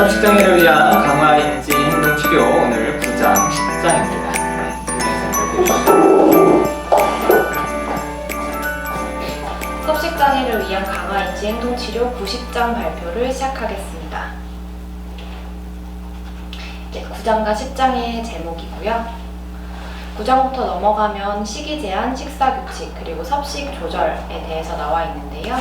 섭식장애를 위한 강화 인지 행동 치료 오늘 9장 10장입니다. 섭식장애를 위한 강화 인지 행동 치료 90장 발표를 시작하겠습니다. 네, 9장과 10장의 제목이고요. 9장부터 넘어가면 식이 제한, 식사 규칙, 그리고 섭식 조절에 대해서 나와 있는데요.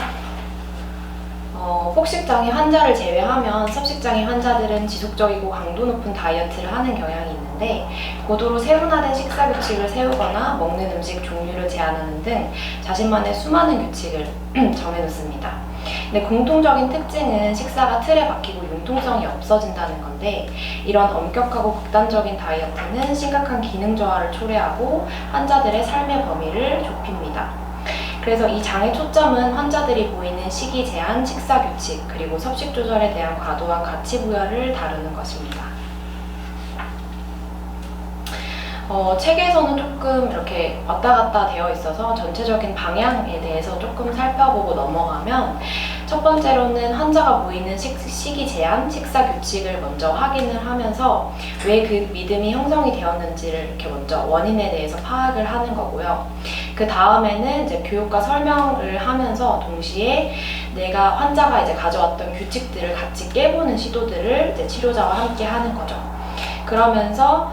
폭식장애 환자를 제외하면 섭식장애 환자들은 지속적이고 강도 높은 다이어트를 하는 경향이 있는데 고도로 세분화된 식사 규칙을 세우거나 먹는 음식 종류를 제한하는 등 자신만의 수많은 규칙을 정해놓습니다. 근데 공통적인 특징은 식사가 틀에 박히고 융통성이 없어진다는 건데 이런 엄격하고 극단적인 다이어트는 심각한 기능 저하를 초래하고 환자들의 삶의 범위를 좁힙니다. 그래서 이 장의 초점은 환자들이 보이는 식이 제한, 식사 규칙, 그리고 섭식 조절에 대한 과도한 가치 부여를 다루는 것입니다. 책에서는 조금 이렇게 왔다 갔다 되어 있어서 전체적인 방향에 대해서 조금 살펴보고 넘어가면 첫 번째로는 환자가 보이는 식이 제한, 식사 규칙을 먼저 확인을 하면서 왜 그 믿음이 형성이 되었는지를 이렇게 먼저 원인에 대해서 파악을 하는 거고요. 그 다음에는 이제 교육과 설명을 하면서 동시에 내가 환자가 이제 가져왔던 규칙들을 같이 깨보는 시도들을 이제 치료자와 함께 하는 거죠. 그러면서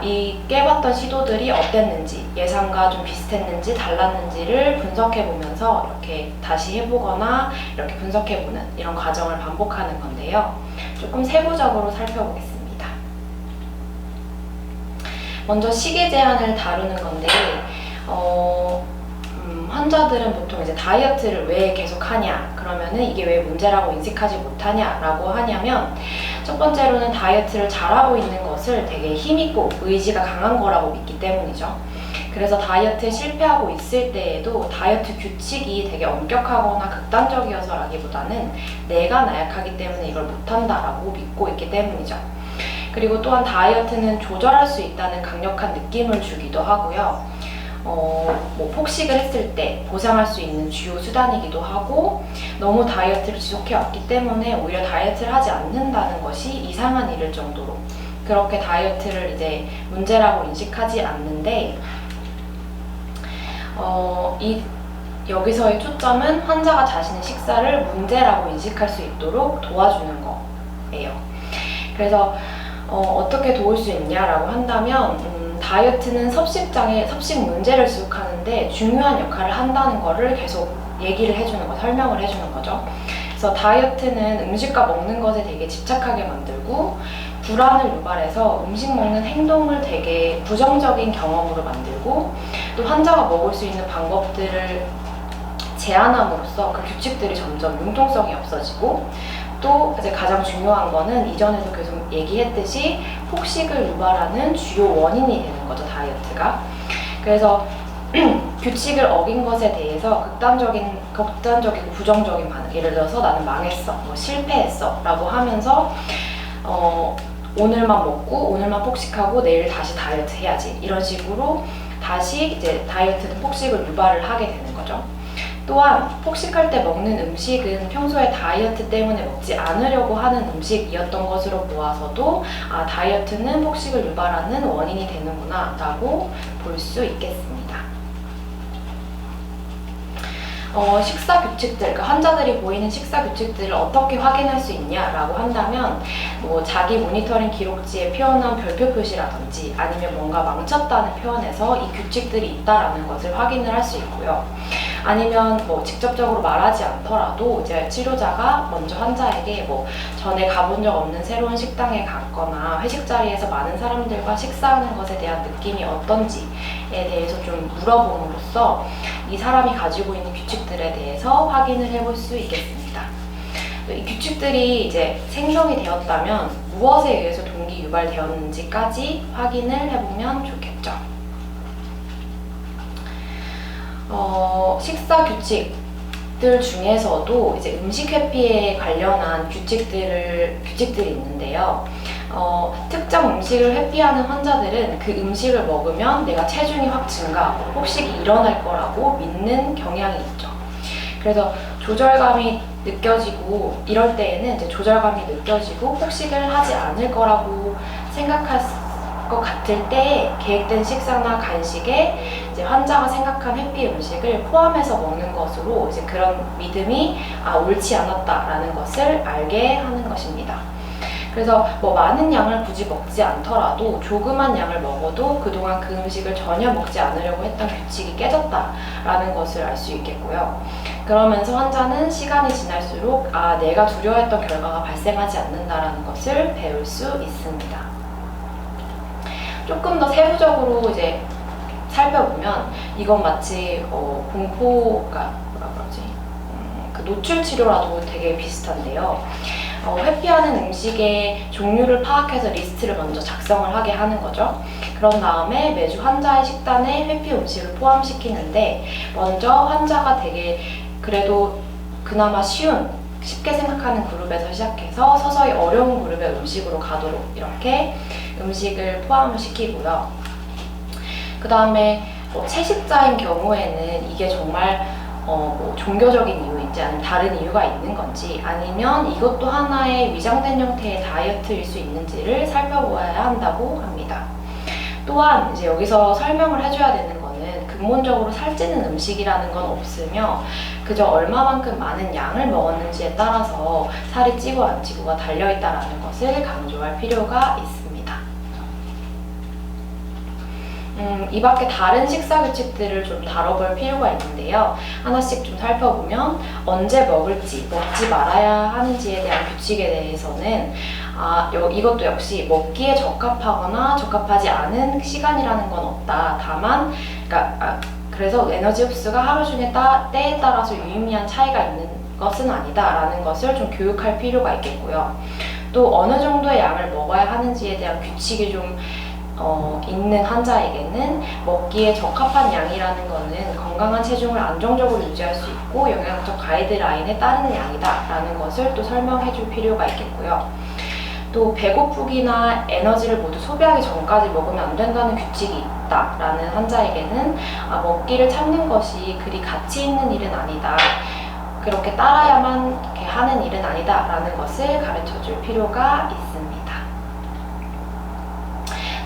이 깨봤던 시도들이 어땠는지, 예상과 좀 비슷했는지, 달랐는지를 분석해보면서 이렇게 다시 해보거나 이렇게 분석해보는 이런 과정을 반복하는 건데요. 조금 세부적으로 살펴보겠습니다. 먼저 식이 제한을 다루는 건데 환자들은 보통 이제 다이어트를 왜 계속 하냐, 그러면은 이게 왜 문제라고 인식하지 못하냐라고 하냐면 첫 번째로는 다이어트를 잘하고 있는 것을 되게 힘있고 의지가 강한 거라고 믿기 때문이죠. 그래서 다이어트에 실패하고 있을 때에도 다이어트 규칙이 되게 엄격하거나 극단적이어서라기보다는 내가 나약하기 때문에 이걸 못한다라고 믿고 있기 때문이죠. 그리고 또한 다이어트는 조절할 수 있다는 강력한 느낌을 주기도 하고요. 폭식을 했을 때 보상할 수 있는 주요 수단이기도 하고 너무 다이어트를 지속해왔기 때문에 오히려 다이어트를 하지 않는다는 것이 이상한 일일 정도로 그렇게 다이어트를 이제 문제라고 인식하지 않는데 여기서의 초점은 환자가 자신의 식사를 문제라고 인식할 수 있도록 도와주는 거예요. 그래서 어떻게 도울 수 있냐라고 한다면 다이어트는 섭식 문제를 지속하는데 중요한 역할을 한다는 거를 계속 얘기를 해주는 거, 설명을 해주는 거죠. 그래서 다이어트는 음식과 먹는 것에 되게 집착하게 만들고 불안을 유발해서 음식 먹는 행동을 되게 부정적인 경험으로 만들고 또 환자가 먹을 수 있는 방법들을 제한함으로써 그 규칙들이 점점 융통성이 없어지고 또 이제 가장 중요한 거는 이전에도 계속 얘기했듯이 폭식을 유발하는 주요 원인이 되는 거죠, 다이어트가. 그래서 규칙을 어긴 것에 대해서 극단적이고 부정적인 반응, 예를 들어서 나는 망했어, 실패했어 라고 하면서 오늘만 먹고 오늘만 폭식하고 내일 다시 다이어트 해야지, 이런 식으로 다시 이제 다이어트는 폭식을 유발을 하게 되는 거죠. 또한 폭식할 때 먹는 음식은 평소에 다이어트 때문에 먹지 않으려고 하는 음식이었던 것으로 보아서도 다이어트는 폭식을 유발하는 원인이 되는구나 라고 볼 수 있겠습니다. 식사 규칙들, 그러니까 환자들이 보이는 식사 규칙들을 어떻게 확인할 수 있냐라고 한다면 자기 모니터링 기록지에 표현한 별표 표시라든지 아니면 뭔가 망쳤다는 표현에서 이 규칙들이 있다라는 것을 확인을 할 수 있고요. 아니면 직접적으로 말하지 않더라도 이제 치료자가 먼저 환자에게 전에 가본 적 없는 새로운 식당에 갔거나 회식 자리에서 많은 사람들과 식사하는 것에 대한 느낌이 어떤지에 대해서 좀 물어봄으로써 이 사람이 가지고 있는 규칙들에 대해서 확인을 해볼 수 있겠습니다. 이 규칙들이 이제 생성이 되었다면 무엇에 의해서 동기 유발되었는지까지 확인을 해보면 좋겠죠. 식사 규칙들 중에서도 이제 음식 회피에 관련한 규칙들이 있는데요. 특정 음식을 회피하는 환자들은 그 음식을 먹으면 내가 체중이 확 증가하고 폭식이 일어날 거라고 믿는 경향이 있죠. 그래서 조절감이 느껴지고 이럴 때에는 이제 조절감이 느껴지고 폭식을 하지 않을 거라고 생각할 것 같을 때 계획된 식사나 간식에 이제 환자가 생각한 회피 음식을 포함해서 먹는 것으로 이제 그런 믿음이 옳지 않았다라는 것을 알게 하는 것입니다. 그래서 뭐 많은 양을 굳이 먹지 않더라도 조그만 양을 먹어도 그동안 그 음식을 전혀 먹지 않으려고 했던 규칙이 깨졌다라는 것을 알 수 있겠고요. 그러면서 환자는 시간이 지날수록 내가 두려워했던 결과가 발생하지 않는다라는 것을 배울 수 있습니다. 조금 더 세부적으로 이제 살펴보면 이건 마치 공포가 그 노출 치료라도 되게 비슷한데요. 회피하는 음식의 종류를 파악해서 리스트를 먼저 작성을 하게 하는 거죠. 그런 다음에 매주 환자의 식단에 회피 음식을 포함시키는데 먼저 환자가 되게 그래도 그나마 쉽게 생각하는 그룹에서 시작해서 서서히 어려운 그룹의 음식으로 가도록 이렇게 음식을 포함을 시키고요. 그 다음에 채식자인 경우에는 이게 정말 뭐 종교적인 이유인지 아니면 다른 이유가 있는 건지 아니면 이것도 하나의 위장된 형태의 다이어트일 수 있는지를 살펴보아야 한다고 합니다. 또한 이제 여기서 설명을 해줘야 되는 거는 근본적으로 살찌는 음식이라는 건 없으며 그저 얼마만큼 많은 양을 먹었는지에 따라서 살이 찌고 안 찌고가 달려있다는 것을 강조할 필요가 있습니다. 이 밖에 다른 식사 규칙들을 좀 다뤄볼 필요가 있는데요. 하나씩 좀 살펴보면 언제 먹을지, 먹지 말아야 하는지에 대한 규칙에 대해서는 이것도 역시 먹기에 적합하거나 적합하지 않은 시간이라는 건 없다. 다만, 그래서 에너지 흡수가 하루 중에 때에 따라서 유의미한 차이가 있는 것은 아니다라는 것을 좀 교육할 필요가 있겠고요. 또 어느 정도의 양을 먹어야 하는지에 대한 규칙이 좀 있는 환자에게는 먹기에 적합한 양이라는 것은 건강한 체중을 안정적으로 유지할 수 있고 영양적 가이드라인에 따르는 양이다라는 것을 또 설명해 줄 필요가 있겠고요. 또 배고프기나 에너지를 모두 소비하기 전까지 먹으면 안 된다는 규칙이 있다라는 환자에게는 먹기를 참는 것이 그리 가치 있는 일은 아니다. 그렇게 따라야만 이렇게 하는 일은 아니다라는 것을 가르쳐 줄 필요가 있습니다.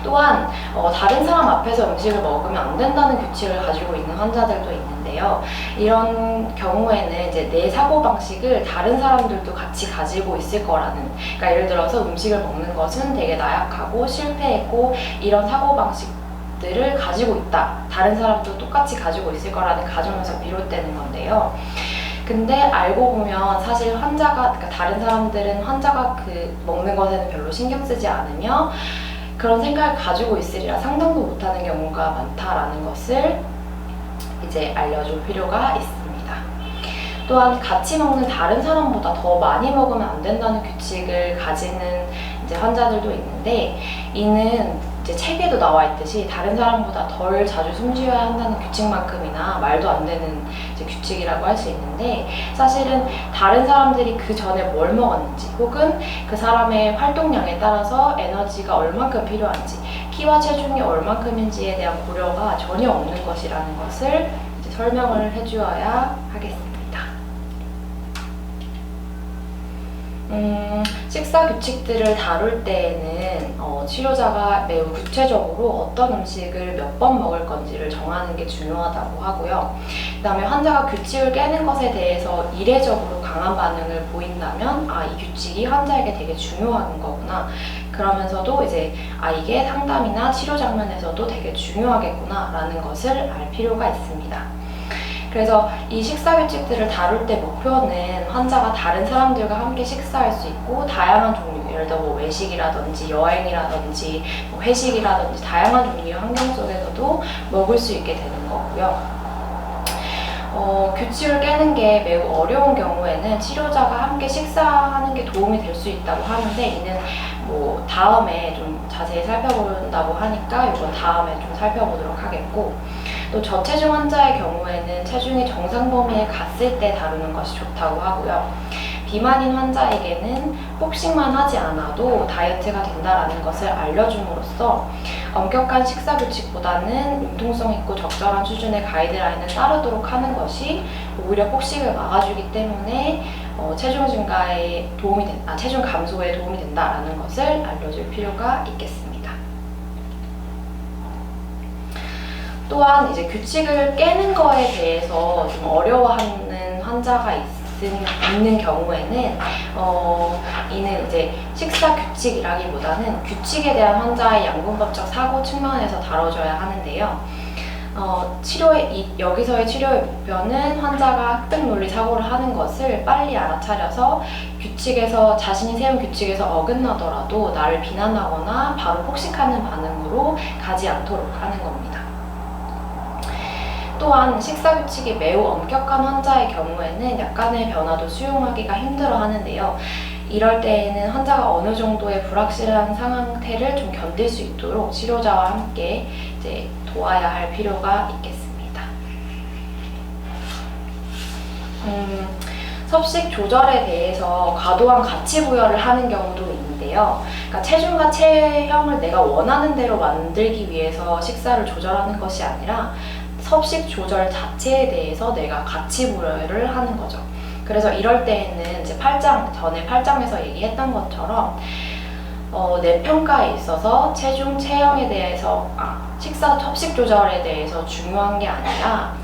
또한 다른 사람 앞에서 음식을 먹으면 안 된다는 규칙을 가지고 있는 환자들도 있는데요. 이런 경우에는 이제 내 사고방식을 다른 사람들도 같이 가지고 있을 거라는, 그러니까 예를 들어서 음식을 먹는 것은 되게 나약하고 실패했고 이런 사고방식들을 가지고 있다. 다른 사람도 똑같이 가지고 있을 거라는 가정에서 비롯되는 건데요. 근데 알고 보면 사실 그러니까 다른 사람들은 환자가 그 먹는 것에는 별로 신경 쓰지 않으며 그런 생각을 가지고 있으리라 상상도 못하는 경우가 많다라는 것을 이제 알려줄 필요가 있습니다. 또한 같이 먹는 다른 사람보다 더 많이 먹으면 안 된다는 규칙을 가지는 이제 환자들도 있는데 이는 이제 책에도 나와 있듯이 다른 사람보다 덜 자주 숨 쉬어야 한다는 규칙만큼이나 말도 안 되는 이제 규칙이라고 할 수 있는데 사실은 다른 사람들이 그 전에 뭘 먹었는지 혹은 그 사람의 활동량에 따라서 에너지가 얼만큼 필요한지 키와 체중이 얼만큼인지에 대한 고려가 전혀 없는 것이라는 것을 이제 설명을 해주어야 하겠습니다. 식사 규칙들을 다룰 때에는 치료자가 매우 구체적으로 어떤 음식을 몇 번 먹을 건지를 정하는 게 중요하다고 하고요. 그 다음에 환자가 규칙을 깨는 것에 대해서 이례적으로 강한 반응을 보인다면 이 규칙이 환자에게 되게 중요한 거구나. 그러면서도 이제 이게 상담이나 치료 장면에서도 되게 중요하겠구나 라는 것을 알 필요가 있습니다. 그래서 이 식사 규칙들을 다룰 때 목표는 환자가 다른 사람들과 함께 식사할 수 있고 다양한 종류, 예를 들어 뭐 외식이라든지 여행이라든지 뭐 회식이라든지 다양한 종류의 환경 속에서도 먹을 수 있게 되는 거고요. 규칙을 깨는 게 매우 어려운 경우에는 치료자가 함께 식사하는 게 도움이 될 수 있다고 하는데 이는 뭐 다음에 좀 자세히 살펴본다고 하니까 이건 다음에 좀 살펴보도록 하겠고 또 저체중 환자의 경우에는 체중이 정상 범위에 갔을 때 다루는 것이 좋다고 하고요. 비만인 환자에게는 폭식만 하지 않아도 다이어트가 된다는 것을 알려줌으로써 엄격한 식사 규칙보다는 융통성 있고 적절한 수준의 가이드라인을 따르도록 하는 것이 오히려 폭식을 막아주기 때문에 체중 증가에 체중 감소에 도움이 된다라는 것을 알려줄 필요가 있겠습니다. 또한 이제 규칙을 깨는 거에 대해서 좀 어려워하는 환자가 있는 경우에는 이는 이제 식사 규칙이라기보다는 규칙에 대한 환자의 양분법적 사고 측면에서 다뤄져야 하는데요. 여기서의 치료의 목표는 환자가 획득 논리 사고를 하는 것을 빨리 알아차려서 자신이 세운 규칙에서 어긋나더라도 나를 비난하거나 바로 폭식하는 반응으로 가지 않도록 하는 겁니다. 또한 식사 규칙이 매우 엄격한 환자의 경우에는 약간의 변화도 수용하기가 힘들어 하는데요. 이럴 때에는 환자가 어느 정도의 불확실한 상태를 좀 견딜 수 있도록 치료자와 함께 이제 도와야 할 필요가 있겠습니다. 섭식 조절에 대해서 과도한 가치 부여를 하는 경우도 있는데요. 그러니까 체중과 체형을 내가 원하는 대로 만들기 위해서 식사를 조절하는 것이 아니라 섭식 조절 자체에 대해서 내가 가치 부여를 하는 거죠. 그래서 이럴 때에는 이제 전에 8장에서 얘기했던 것처럼 내 평가에 있어서 체중, 체형에 대해서 식사 섭식 조절에 대해서 중요한 게 아니라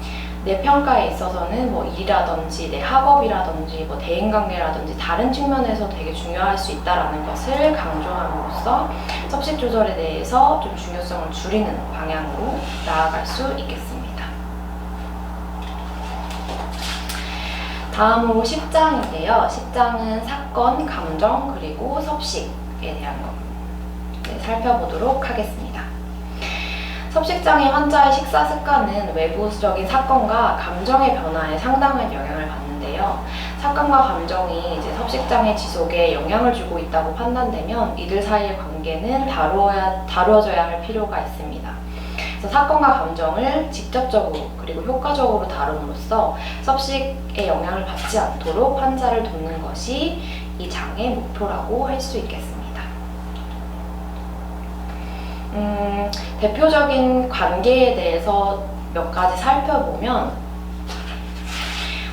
내 평가에 있어서는 뭐 일이라든지 내 학업이라든지 뭐 대인관계라든지 다른 측면에서 되게 중요할 수 있다라는 것을 강조함으로써 섭식 조절에 대해서 좀 중요성을 줄이는 방향으로 나아갈 수 있겠습니다. 다음으로 10장인데요. 10장은 사건, 감정, 그리고 섭식에 대한 것 살펴보도록 하겠습니다. 섭식장애 환자의 식사 습관은 외부적인 사건과 감정의 변화에 상당한 영향을 받는데요. 사건과 감정이 이제 섭식장애 지속에 영향을 주고 있다고 판단되면 이들 사이의 관계는 다루어져야 할 필요가 있습니다. 그래서 사건과 감정을 직접적으로 그리고 효과적으로 다룸으로써 섭식에 영향을 받지 않도록 환자를 돕는 것이 이 장의 목표라고 할 수 있겠습니다. 대표적인 관계에 대해서 몇 가지 살펴보면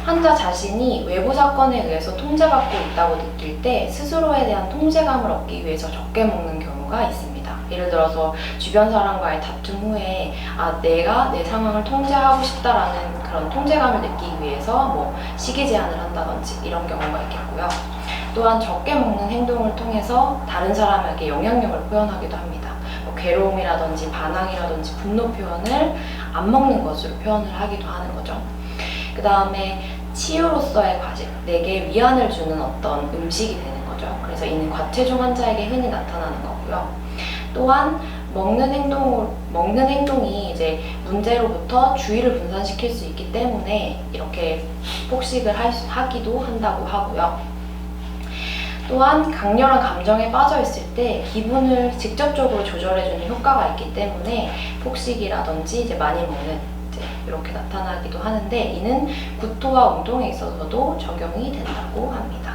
환자 자신이 외부 사건에 의해서 통제받고 있다고 느낄 때 스스로에 대한 통제감을 얻기 위해서 적게 먹는 경우가 있습니다. 예를 들어서 주변 사람과의 다툼 후에 내가 내 상황을 통제하고 싶다라는 그런 통제감을 느끼기 위해서 뭐 식이 제한을 한다든지 이런 경우가 있겠고요. 또한 적게 먹는 행동을 통해서 다른 사람에게 영향력을 표현하기도 합니다. 뭐 괴로움이라든지 반항이라든지 분노 표현을 안 먹는 것으로 표현을 하기도 하는 거죠. 그 다음에 치유로서의 과제, 내게 위안을 주는 어떤 음식이 되는 거죠. 그래서 이는 과체중 환자에게 흔히 나타나는 거고요. 또한 먹는 행동이 이제 문제로부터 주의를 분산시킬 수 있기 때문에 이렇게 폭식을 하기도 한다고 하고요. 또한 강렬한 감정에 빠져 있을 때 기분을 직접적으로 조절해주는 효과가 있기 때문에 폭식이라든지 이제 많이 먹는 이렇게 나타나기도 하는데 이는 구토와 운동에 있어서도 적용이 된다고 합니다.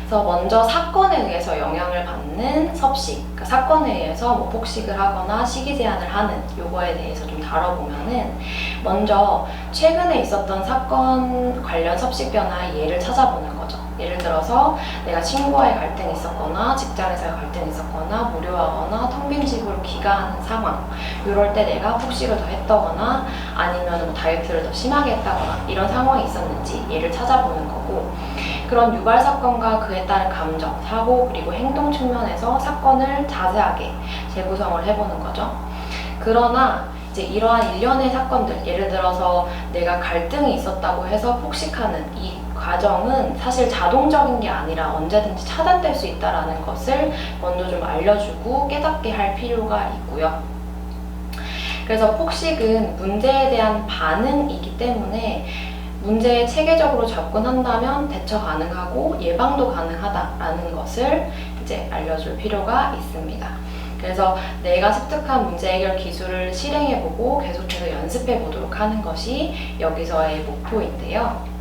그래서 먼저 사건에 의해서 영향을 받는 섭식, 그러니까 사건에 의해서 뭐 폭식을 하거나 식이 제한을 하는 요거에 대해서 좀 다뤄보면은 먼저 최근에 있었던 사건 관련 섭식 변화의 예를 찾아보는 거죠. 예를 들어서 내가 친구와의 갈등이 있었거나 직장에서의 갈등이 있었거나 무료하거나 텅 빈 집으로 귀가하는 상황, 이럴 때 내가 폭식을 더 했다거나 아니면 뭐 다이어트를 더 심하게 했다거나 이런 상황이 있었는지 예를 찾아보는 거고, 그런 유발 사건과 그에 따른 감정, 사고, 그리고 행동 측면에서 사건을 자세하게 재구성을 해보는 거죠. 그러나 이제 이러한 일련의 사건들, 예를 들어서 내가 갈등이 있었다고 해서 폭식하는 이 과정은 사실 자동적인 게 아니라 언제든지 차단될 수 있다는 것을 먼저 좀 알려주고 깨닫게 할 필요가 있고요. 그래서 폭식은 문제에 대한 반응이기 때문에 문제에 체계적으로 접근한다면 대처 가능하고 예방도 가능하다라는 것을 이제 알려줄 필요가 있습니다. 그래서 내가 습득한 문제 해결 기술을 실행해보고 계속해서 연습해보도록 하는 것이 여기서의 목표인데요.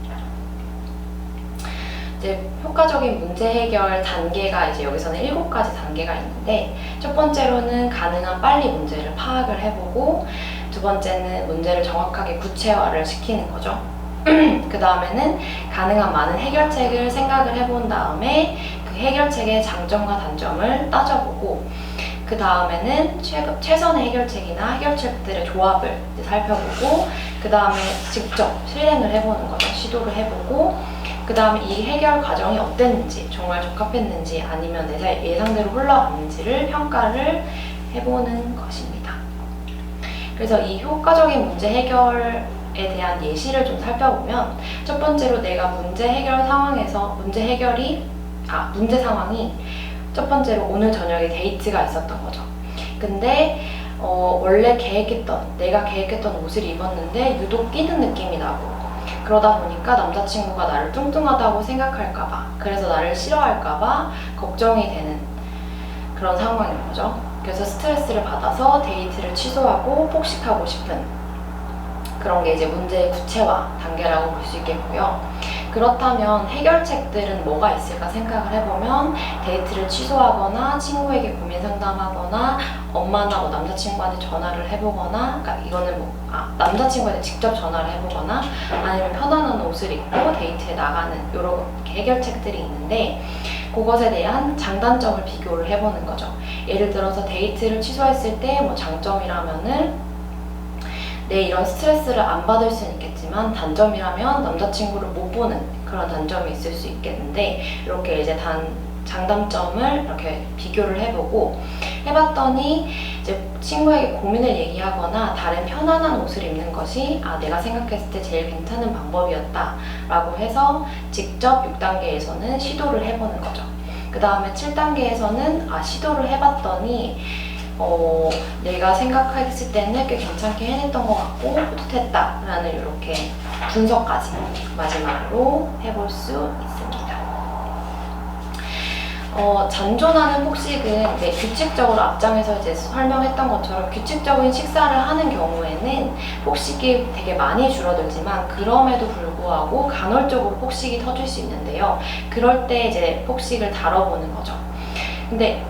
이제 효과적인 문제 해결 단계가 이제 여기서는 7가지 단계가 있는데, 첫 번째로는 가능한 빨리 문제를 파악을 해보고, 두 번째는 문제를 정확하게 구체화를 시키는 거죠. 그 다음에는 가능한 많은 해결책을 생각을 해본 다음에 그 해결책의 장점과 단점을 따져보고, 그 다음에는 최선의 해결책이나 해결책들의 조합을 이제 살펴보고, 그 다음에 직접 실행을 해보는 거죠. 시도를 해보고, 그 다음에 이 해결 과정이 어땠는지, 정말 적합했는지 아니면 내 예상대로 흘러갔는지를 평가를 해보는 것입니다. 그래서 이 효과적인 문제 해결에 대한 예시를 좀 살펴보면, 첫 번째로 내가 문제 상황이 첫 번째로 오늘 저녁에 데이트가 있었던 거죠. 근데 원래 내가 계획했던 옷을 입었는데 유독 끼는 느낌이 나고, 그러다 보니까 남자친구가 나를 뚱뚱하다고 생각할까봐, 그래서 나를 싫어할까봐 걱정이 되는 그런 상황인 거죠. 그래서 스트레스를 받아서 데이트를 취소하고 폭식하고 싶은 그런 게 이제 문제의 구체화 단계라고 볼 수 있겠고요. 그렇다면 해결책들은 뭐가 있을까 생각을 해보면, 데이트를 취소하거나 친구에게 고민 상담하거나 엄마나 남자친구한테 전화를 해보거나, 그러니까 이거는 남자친구한테 직접 전화를 해보거나, 아니면 편안한 옷을 입고 데이트에 나가는 이런 해결책들이 있는데, 그것에 대한 장단점을 비교를 해보는 거죠. 예를 들어서 데이트를 취소했을 때 뭐 장점이라면은 내 이런 스트레스를 안 받을 수는 있겠지만, 단점이라면 남자친구를 못 보는 그런 단점이 있을 수 있겠는데, 이렇게 이제 장단점을 이렇게 비교를 해봤더니 이제 친구에게 고민을 얘기하거나 다른 편안한 옷을 입는 것이 내가 생각했을 때 제일 괜찮은 방법이었다 라고 해서 직접 6단계에서는 시도를 해보는 거죠. 그 다음에 7단계에서는 시도를 해봤더니 내가 생각했을 때는 꽤 괜찮게 해냈던 것 같고 뿌듯했다 라는 이렇게 분석까지 마지막으로 해볼 수 있습니다. 잔존하는 폭식은 이제 규칙적으로 앞장에서 이제 설명했던 것처럼 규칙적인 식사를 하는 경우에는 폭식이 되게 많이 줄어들지만, 그럼에도 불구하고 간헐적으로 폭식이 터질 수 있는데요. 그럴 때 이제 폭식을 다뤄보는 거죠. 근데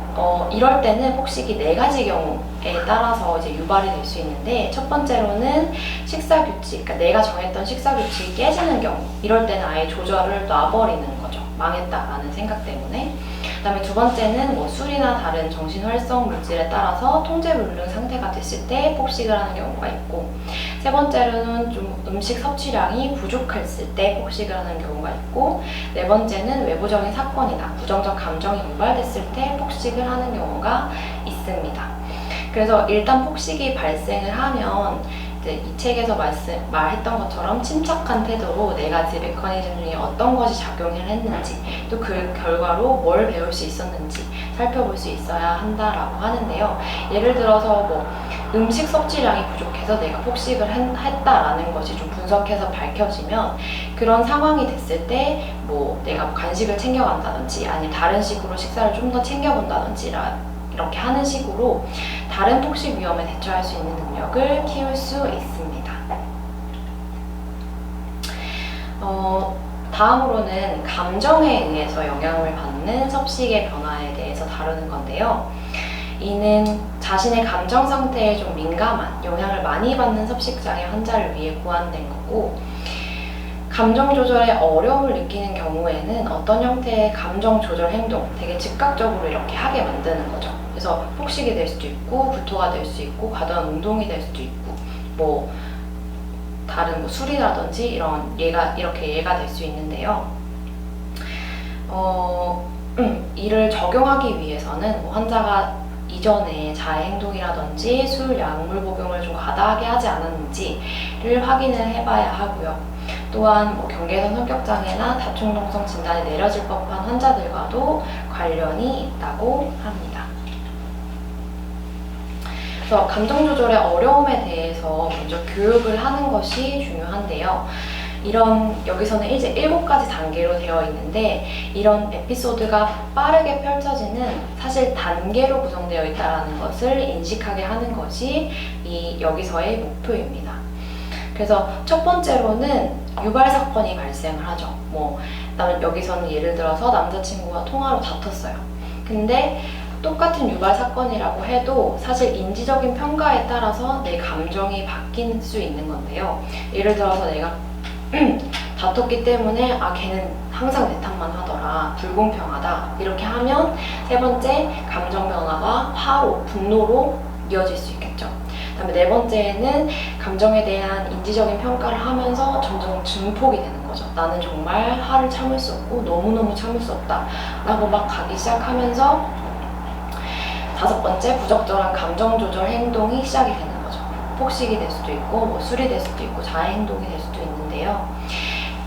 이럴 때는 폭식이 4가지 경우에 따라서 이제 유발이 될 수 있는데, 첫 번째로는 식사 규칙, 그러니까 내가 정했던 식사 규칙이 깨지는 경우, 이럴 때는 아예 조절을 놔버리는 거죠. 망했다라는 생각 때문에. 그 다음에 두 번째는 뭐 술이나 다른 정신활성 물질에 따라서 통제불능 상태가 됐을 때 폭식을 하는 경우가 있고, 세 번째로는 좀 음식 섭취량이 부족했을 때 폭식을 하는 경우가 있고, 네 번째는 외부적인 사건이나 부정적 감정이 유발됐을 때 폭식을 하는 경우가 있습니다. 그래서 일단 폭식이 발생을 하면 이 책에서 말했던 것처럼 침착한 태도로 4가지 메커니즘 중에 어떤 것이 작용을 했는지, 또 그 결과로 뭘 배울 수 있었는지 살펴볼 수 있어야 한다라고 하는데요. 예를 들어서 뭐 음식 섭취량이 부족해서 내가 폭식을 했다라는 것이 좀 분석해서 밝혀지면, 그런 상황이 됐을 때 뭐 내가 간식을 챙겨간다든지 아니면 다른 식으로 식사를 좀 더 챙겨본다든지 이렇게 하는 식으로 다른 폭식 위험에 대처할 수 있는 능력을 키울 수 있습니다. 다음으로는 감정에 의해서 영향을 받는 섭식의 변화에 대해서 다루는 건데요. 이는 자신의 감정 상태에 좀 민감한, 영향을 많이 받는 섭식장애 환자를 위해 고안된 거고, 감정 조절에 어려움을 느끼는 경우에는 어떤 형태의 감정 조절 행동, 되게 즉각적으로 이렇게 하게 만드는 거죠. 그래서 폭식이 될 수도 있고, 구토가 될 수 있고, 과도한 운동이 될 수도 있고, 뭐 다른 뭐 술이라든지 이렇게 예가 될 수 있는데요. 이를 적용하기 위해서는 뭐 환자가 이전에 자해 행동이라든지 술, 약물 복용을 좀 과다하게 하지 않았는지를 확인을 해봐야 하고요. 또한 뭐 경계선 성격장애나 다중동성 진단이 내려질 법한 환자들과도 관련이 있다고 합니다. 그래서 감정 조절의 어려움에 대해서 먼저 교육을 하는 것이 중요한데요. 여기서는 이제 7가지 단계로 되어 있는데, 이런 에피소드가 빠르게 펼쳐지는 사실 단계로 구성되어 있다는 것을 인식하게 하는 것이 여기서의 목표입니다. 그래서 첫 번째로는 유발 사건이 발생을 하죠. 여기서는 예를 들어서 남자친구와 통화로 다퉜어요. 근데 똑같은 유발 사건이라고 해도 사실 인지적인 평가에 따라서 내 감정이 바뀔 수 있는 건데요. 예를 들어서 내가 다퉜기 때문에 걔는 항상 내 탓만 하더라, 불공평하다 이렇게 하면 세 번째 감정 변화가 화로, 분노로 이어질 수 있겠죠. 그다음에 네 번째는 감정에 대한 인지적인 평가를 하면서 점점 증폭이 되는 거죠. 나는 정말 화를 참을 수 없고 너무너무 참을 수 없다 라고 막 가기 시작하면서 다섯 번째, 부적절한 감정 조절 행동이 시작이 되는 거죠. 폭식이 될 수도 있고 술이 될 수도 있고 자해 행동이 될 수도 있는데요.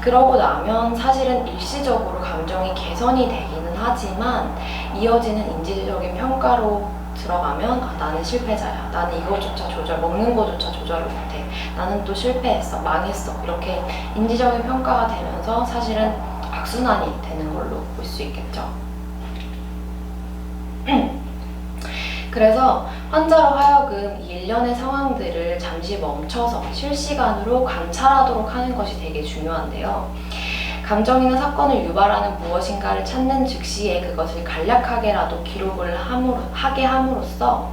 그러고 나면 사실은 일시적으로 감정이 개선이 되기는 하지만 이어지는 인지적인 평가로 들어가면 나는 실패자야, 나는 이거조차 먹는 거조차 조절을 못해, 나는 또 실패했어, 망했어 이렇게 인지적인 평가가 되면서 사실은 악순환이 되는 걸로 볼 수 있겠죠. 그래서 환자로 하여금 이 일련의 상황들을 잠시 멈춰서 실시간으로 관찰하도록 하는 것이 되게 중요한데요. 감정이나 사건을 유발하는 무엇인가를 찾는 즉시에 그것을 간략하게라도 기록을 하게 함으로써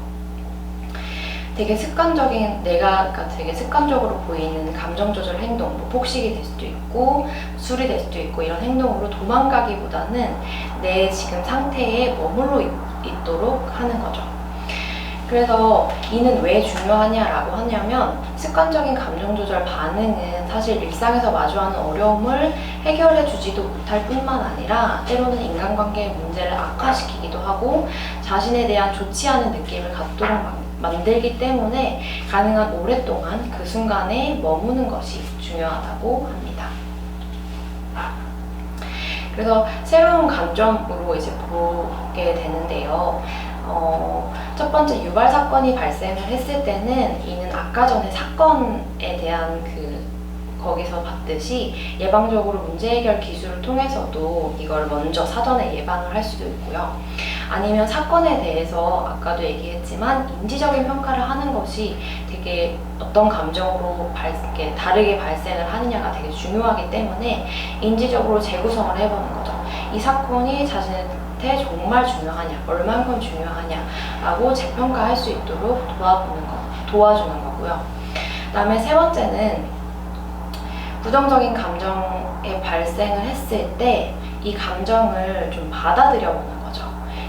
되게 되게 습관적으로 보이는 감정 조절 행동, 폭식이 될 수도 있고 술이 될 수도 있고 이런 행동으로 도망가기보다는 내 지금 상태에 머물러 있도록 하는 거죠. 그래서 이는 왜 중요하냐라고 하냐면 습관적인 감정 조절 반응은 사실 일상에서 마주하는 어려움을 해결해 주지도 못할 뿐만 아니라 때로는 인간관계의 문제를 악화시키기도 하고 자신에 대한 좋지 않은 느낌을 갖도록 만들기 때문에 가능한 오랫동안 그 순간에 머무는 것이 중요하다고 합니다. 그래서 새로운 관점으로 이제 보게 되는데요. 첫 번째, 유발 사건이 발생을 했을 때는 이는 아까 전에 사건에 대한 거기서 봤듯이 예방적으로 문제 해결 기술을 통해서도 이걸 먼저 사전에 예방을 할 수도 있고요. 아니면 사건에 대해서 아까도 얘기했지만 인지적인 평가를 하는 것이 되게 어떤 감정으로 다르게 발생을 하느냐가 되게 중요하기 때문에 인지적으로 재구성을 해보는 거죠. 이 사건이 자신한테 정말 중요하냐, 얼만큼 중요하냐 라고 재평가할 수 있도록 도와주는 거고요. 그 다음에 세 번째는 부정적인 감정의 발생을 했을 때 이 감정을 좀 받아들여 보는 거죠.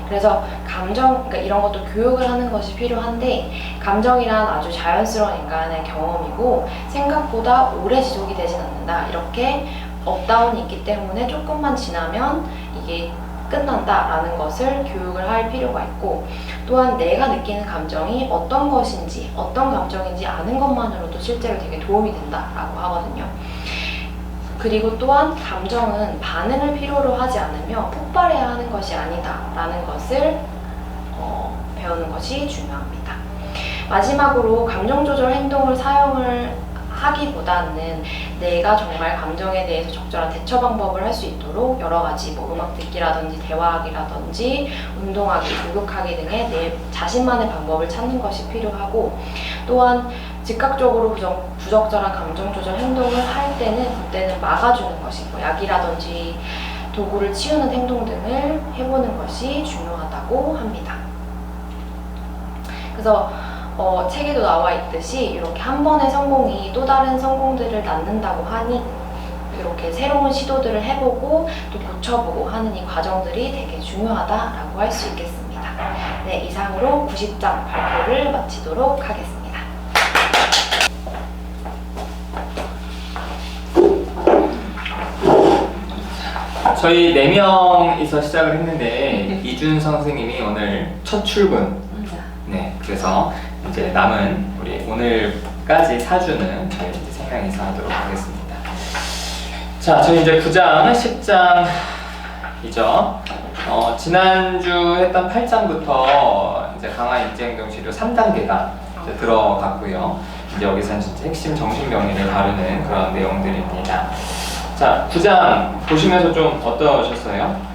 그래서 그러니까 이런 것도 교육을 하는 것이 필요한데, 감정이란 아주 자연스러운 인간의 경험이고 생각보다 오래 지속이 되진 않는다. 이렇게 업다운이 있기 때문에 조금만 지나면 이게 끝난다라는 것을 교육을 할 필요가 있고, 또한 내가 느끼는 감정이 어떤 것인지 어떤 감정인지 아는 것만으로도 실제로 되게 도움이 된다라고 하거든요. 그리고 또한 감정은 반응을 필요로 하지 않으며 폭발해야 하는 것이 아니다라는 것을 배우는 것이 중요합니다. 마지막으로 감정 조절 행동을 사용을 하기보다는 내가 정말 감정에 대해서 적절한 대처 방법을 할 수 있도록 여러 가지 음악 듣기라든지 대화하기라든지 운동하기, 목욕하기 등의 내 자신만의 방법을 찾는 것이 필요하고, 또한 즉각적으로 부적절한 감정 조절 행동을 할 때는 그때는 막아주는 것이고 약이라든지 도구를 치우는 행동 등을 해보는 것이 중요하다고 합니다. 그래서 책에도 나와 있듯이 이렇게 한 번의 성공이 또 다른 성공들을 낳는다고 하니 이렇게 새로운 시도들을 해보고 또 고쳐보고 하는 이 과정들이 되게 중요하다라고 할 수 있겠습니다. 네, 이상으로 90장 발표를 마치도록 하겠습니다. 저희 4명이서 시작을 했는데 이준 선생님이 오늘 첫 출근. 네, 그래서 이제 남은 우리 오늘까지 4주는 저희 이제 3명이서 하도록 하겠습니다. 자, 저희 이제 9장, 10장이죠. 지난주 했던 8장부터 이제 강화 인지행동 치료 3단계가 이제 들어갔고요. 이제 여기서는 진짜 핵심 정신병리를 다루는 그런 내용들입니다. 자, 9장 보시면서 좀 어떠셨어요?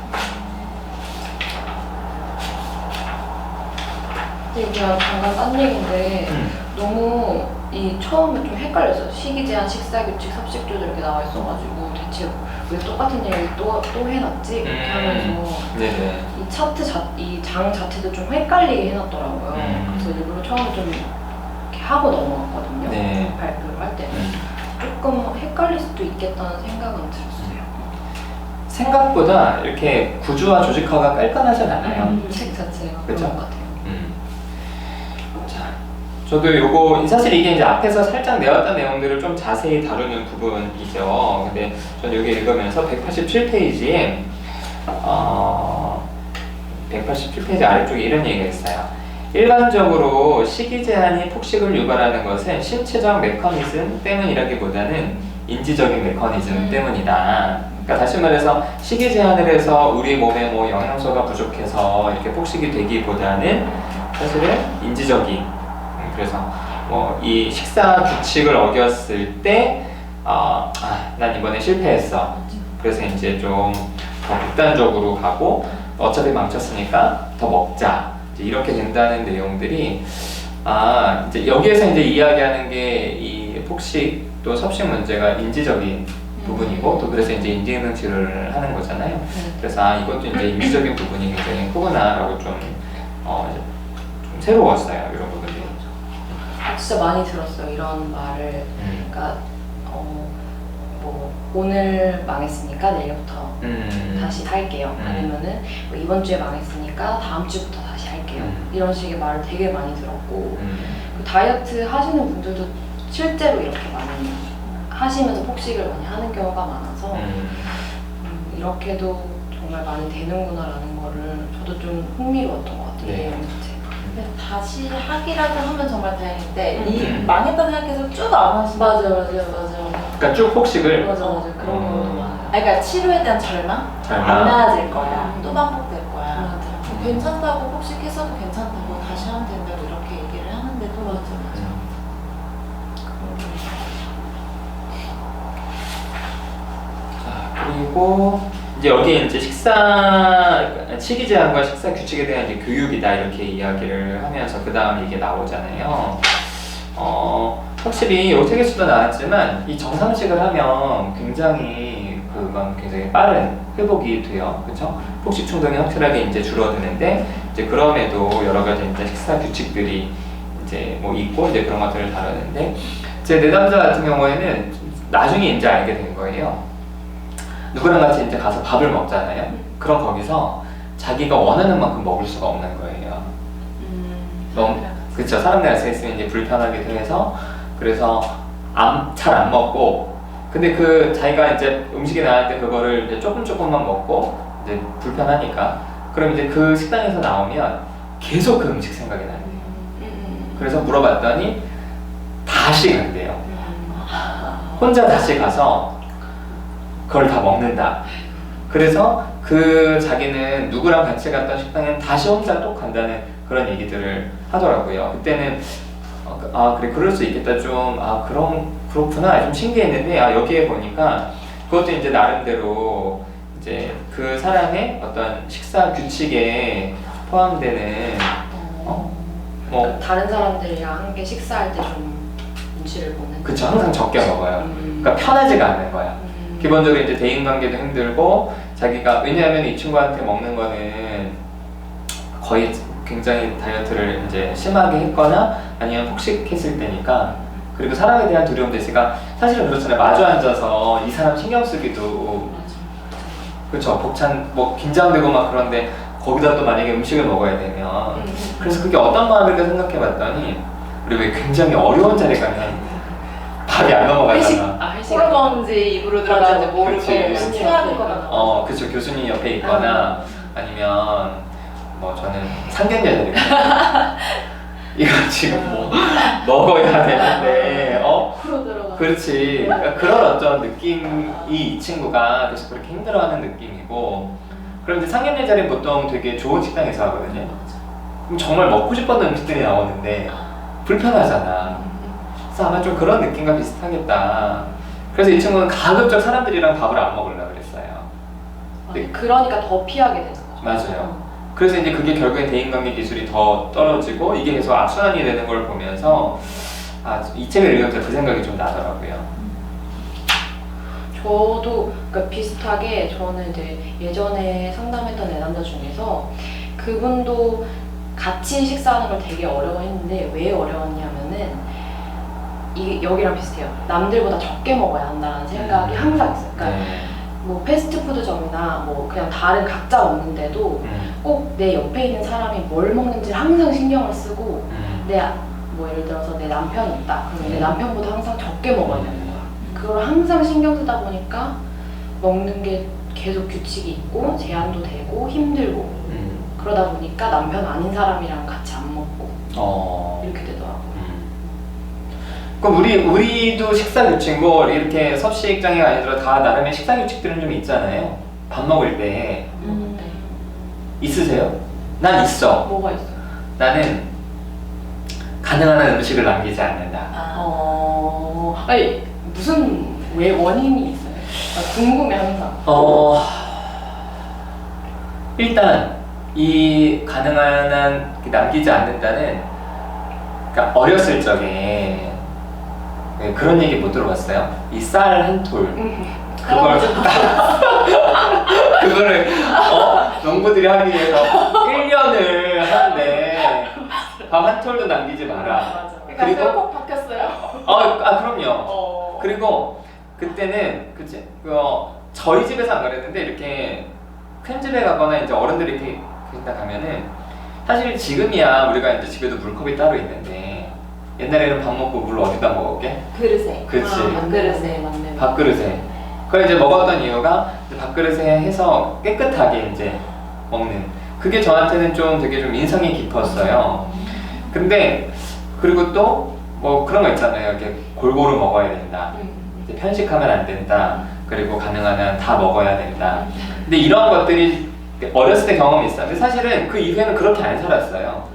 그냥 잠깐 딴 얘기인데 너무 이 처음에 좀 헷갈렸어요. 식이 제한, 식사 규칙, 섭식 조절 이렇게 나와 있어가지고 대체 왜 똑같은 얘기를 또 해놨지? 이렇게 하면서 네네. 이 차트 이 장 자체도 좀 헷갈리게 해놨더라고요. 그래서 일부러 처음에 좀 이렇게 하고 넘어갔거든요. 네. 발표를 할 때는 조금 헷갈릴 수도 있겠다는 생각은 들었어요. 생각보다 이렇게 구조와 조직화가 깔끔하진 않아요. 책 자체가 그쵸? 그런 것 같아요. 자, 저도 요거 사실 이게 이제 앞에서 살짝 내왔던 내용들을 좀 자세히 다루는 부분이죠. 근데 저는 여기 읽으면서 187페이지에 187페이지 아래쪽에 이런 얘기가 있어요. 일반적으로 식이 제한이 폭식을 유발하는 것은 신체적 메커니즘 때문이라기보다는 인지적인 메커니즘 때문이다. 그러니까 다시 말해서 식이 제한을 해서 우리 몸에 뭐 영양소가 부족해서 이렇게 폭식이 되기보다는 사실은 인지적인, 그래서 뭐 이 식사 규칙을 어겼을 때 난 이번에 실패했어. 그래서 이제 좀 더 극단적으로 가고 어차피 망쳤으니까 더 먹자. 이제 이렇게 된다는 내용들이 이제 여기에서 이제 이야기하는 게 이 폭식 또 섭식 문제가 인지적인 부분이고 또 그래서 이제 인지능력 치료를 하는 거잖아요. 그래서 이것도 이제 인지적인 부분이 굉장히 크구나라고 좀 새로웠어요, 이런 부분들이. 진짜 많이 들었어요, 이런 말을. 그러니까 뭐 오늘 망했으니까 내일부터 다시 할게요. 아니면은 뭐 이번 주에 망했으니까 다음 주부터 다시 할게요. 이런 식의 말을 되게 많이 들었고 그 다이어트 하시는 분들도 실제로 이렇게 많이 하시면서 폭식을 많이 하는 경우가 많아서 이렇게도 정말 많이 되는구나라는 거를 저도 좀 흥미로웠던 것 같아요. 네. 근데 다시 하기라도 하면 정말 다행인데 이 망했다 생각해서 쭉 안 하시는 맞아요. 그러니까 쭉 폭식을 맞아. 그런 경우도 많아요. 그러니까 치료에 대한 절망? 안 나아질 거야. 또 반복될 거야. 맞아. 괜찮다고 폭식했어도 괜찮다고 다시 하면 된다고 이렇게 얘기를 하는데도 맞아. 자, 그리고 이제 여기 이제 식이 제한과 식사 규칙에 대한 이제 교육이다 이렇게 이야기를 하면서 그 다음 이게 나오잖아요. 확실히 요 책에서도 나왔지만 이 정상식을 하면 그건 굉장히 빠른 회복이 돼요, 그렇죠? 폭식 충동이 확실하게 이제 줄어드는데 이제 그럼에도 여러 가지 이제 식사 규칙들이 이제 뭐 있고 이제 그런 것들을 다루는데 제 내담자 같은 경우에는 나중에 이제 알게 된 거예요. 누구랑 같이 이제 가서 밥을 먹잖아요. 그럼 거기서 자기가 원하는 만큼 먹을 수가 없는 거예요. 너무 그쵸, 사람들 같이 있으면 이제 불편하기도 해서 그래서 잘 안 먹고 근데 그 자기가 이제 음식이 나왔는데 그거를 이제 조금만 먹고 이제 불편하니까 그럼 이제 그 식당에서 나오면 계속 그 음식 생각이 나요. 그래서 물어봤더니 다시 간대요. 혼자 다시 가서 그걸 다 먹는다. 그래서 그 자기는 누구랑 같이 갔던 식당에는 다시 혼자 또 간다는 그런 얘기들을 하더라고요. 그때는 그래 그럴 수 있겠다 좀 그렇구나 좀 신기했는데 여기에 보니까 그것도 이제 나름대로 이제 그 사람의 어떤 식사 규칙에 포함되는 뭐 다른 사람들이랑 함께 식사할 때 좀 눈치를 보는. 그쵸, 항상 적게 먹어요. 그러니까 편하지가 않는 거야. 기본적으로 이제 대인관계도 힘들고 자기가 왜냐하면 이 친구한테 먹는 거는 거의 굉장히 다이어트를 이제 심하게 했거나 아니면 폭식했을 때니까 그리고 사람에 대한 두려움도 있으니까 사실은 그렇잖아요. 마주 앉아서 이 사람 신경 쓰기도 그렇죠. 뭐 긴장되고 막 그런데 거기다 또 만약에 음식을 먹어야 되면 그래서 그게 어떤 마음일까 생각해봤더니 우리 왜 굉장히 어려운 자리 가면 밥이 안 넘어가잖아. 호르몬지 입으로 들어가는지 모르고 그치. 취하는 거나 그쵸. 교수님 옆에 있거나 아니면 뭐 저는 상견례자니까 이거 지금 뭐 먹어야 되는데 그렇지. 그러니까 그런 어떤 느낌이 이 친구가 계속 그렇게 힘들어하는 느낌이고 그럼 이제 상견례자리는 보통 되게 좋은 식당에서 하거든요. 그럼 정말 먹고 싶었던 음식들이 나오는데 불편하잖아. 그래서 아마 좀 그런 느낌과 비슷하겠다. 그래서 이 친구는 가급적 사람들이랑 밥을 안 먹으려고 그랬어요. 그러니까 더 피하게 되는 거죠. 맞아요. 그래서 이제 그게 결국엔 대인관계 기술이 더 떨어지고 이게 계속 악순환이 되는 걸 보면서 이 책을 읽으면서 그 생각이 좀 나더라고요. 저도 그러니까 비슷하게 저는 이제 예전에 상담했던 내담자 중에서 그분도 같이 식사하는 걸 되게 어려워했는데 왜 어려웠냐면은 이게 여기랑 비슷해요. 남들보다 적게 먹어야 한다는 생각이 항상 있어요. 그러니까 네. 뭐 패스트푸드점이나 뭐 그냥 다른 각자 먹는데도 꼭 내 옆에 있는 사람이 뭘 먹는지 항상 신경을 쓰고 뭐 예를 들어서 내 남편이 있다. 그러면 내 남편보다 항상 적게 먹어야 되는 거야. 그걸 항상 신경 쓰다 보니까 먹는 게 계속 규칙이 있고 제한도 되고 힘들고 그러다 보니까 남편 아닌 사람이랑 같이 안 먹고 이렇게 되더라고요. 그럼 우리도 식사 규칙 뭐 이렇게 섭식장애가 아니더라도 다 나름의 식사 규칙들은 좀 있잖아요. 밥 먹을 때 네. 있으세요? 난 있어. 뭐가 있어요? 나는 가능한 한 음식을 남기지 않는다. 아니 무슨 왜 원인이 있어요? 나 궁금해 항상. 일단 이 가능한 한 남기지 않는다는, 그러니까 어렸을 적에 그런 얘기 못 들어봤어요? 이 쌀 한 톨 그거를 농부들이 하기 위해서 1년을 하는데 밥 한 톨도 남기지 마라. 그러니까 꼭 바뀌었어요. 그럼요. 그리고 그때는 그치 저희 집에서 안 그랬는데 이렇게 큰 집에 가거나 이제 어른들이 이렇게 일단 가면은 사실 지금이야 우리가 이제 집에도 물컵이 따로 있는데 옛날에는 밥 먹고 물 어디다 먹었게? 그릇에. 그치. 밥그릇에. 맞네. 밥그릇에. 그걸 이제 먹었던 이유가 이제 밥그릇에 해서 깨끗하게 이제 먹는. 그게 저한테는 좀 되게 좀 인상이 깊었어요. 근데 그리고 또 뭐 그런 거 있잖아요. 이렇게 골고루 먹어야 된다. 이제 편식하면 안 된다. 그리고 가능한 한 다 먹어야 된다. 근데 이런 것들이 어렸을 때 경험이 있었는데 사실은 그 이후에는 그렇게 안 살았어요.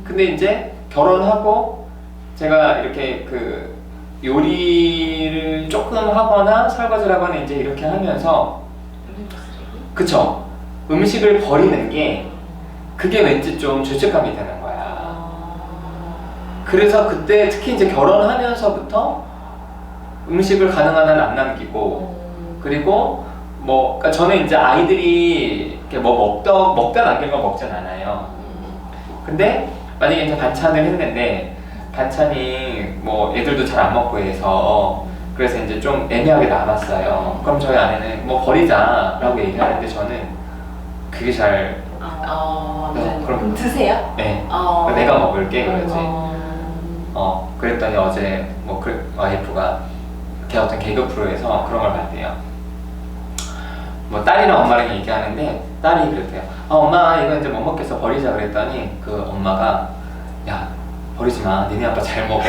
근데 이제 결혼하고 제가 이렇게 그 요리를 조금 하거나 설거지를 하거나 이제 이렇게 하면서 그쵸? 음식을 버리는 게 그게 왠지 좀 죄책감이 되는 거야. 그래서 그때 특히 이제 결혼하면서부터 음식을 가능한 한 안 남기고 그리고 뭐 그러니까 저는 이제 아이들이 이렇게 뭐 먹다 남긴 거 먹진 않아요. 근데 만약에 이제 반찬을 했는데 반찬이 뭐 애들도 잘 안 먹고 해서 그래서 이제 좀 애매하게 남았어요. 그럼 저희 아내는 뭐 버리자라고 얘기하는데 저는 그게 잘 네. 그럼 드세요? 네. 내가 먹을게 그러지. 그랬더니 어제 뭐 와이프가 어떤 개그 프로에서 그런 걸 봤대요. 뭐 딸이랑 엄마랑 얘기하는데 딸이 그랬대요. 엄마 이거 이제 못 먹겠어 버리자 그랬더니 그 엄마가 야 버리지 마 니네 아빠 잘 먹어.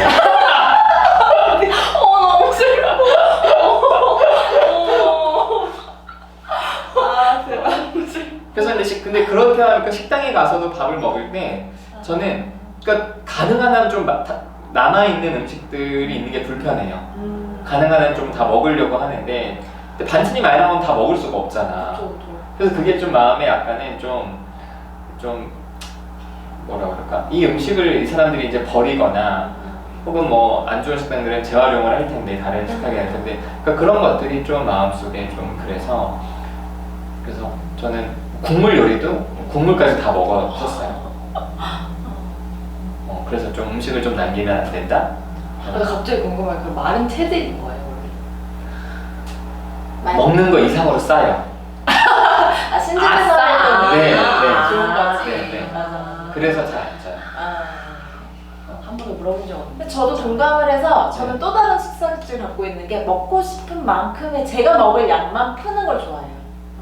너무 슬퍼. 대박. 그래서 근데 그렇게 하니까 식당에 가서도 밥을 먹을 때 저는 그러니까 가능한 한 좀 남아있는 음식들이 있는 게 불편해요. 가능한 한 좀 다 먹으려고 하는데 근데 반찬이 많이 나오면 다 먹을 수가 없잖아. 그래서 그게 좀 마음에 약간은 좀 뭐라 그럴까? 이 음식을 이 사람들이 이제 버리거나 혹은 뭐 안 좋은 식당들은 재활용을 할 텐데 다른 식당이 할 텐데 그러니까 그런 것들이 좀 마음속에 좀 그래서 저는 국물 요리도 국물까지 다 먹었었어요. 그래서 좀 음식을 좀 남기면 안 된다? 갑자기 궁금한 그 마른 체들인 거예요. 먹는 거 이상으로 싸요. 신집에서 싸. 네, 네. 좋은 거지. 네. 맞아. 그래서 잘 안 쪄요. 한 번도 물어본 적 없는데. 근데 저도 동감을 해서 저는 또 다른 식사 규칙을 갖고 있는 게 먹고 싶은 만큼의 제가 먹을 양만 푸는 걸 좋아해요.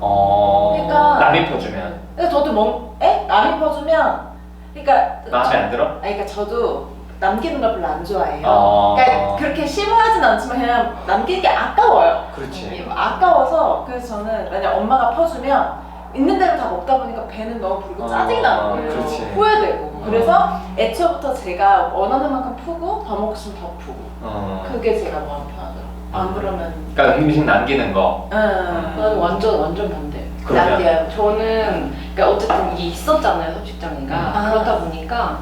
그러니까 남이 퍼주면 그러니까 저도 남이 퍼주면 그러니까 마음에 안 들어? 그러니까 저도 남기는 걸 별로 안 좋아해요. 그러니까 그렇게 심오하진 않지만 그냥 남기는 게 아까워요. 그렇지. 아까워서 그래서 저는 만약 엄마가 퍼주면 있는 대로 다 먹다 보니까 배는 너무 부르고 짜증이 나는 거예요. 그렇지. 후회되고. 그래서 애초부터 제가 원하는 만큼 푸고 더 먹고 싶으면 더 푸고. 그게 제가 마음 편하더라고요. 안 그러면. 그러니까 음식 남기는 거. 나는 완전 반대. 그러면? 남겨요. 저는 그러니까 어쨌든 이게 있었잖아요 섭식장애가. 그렇다 보니까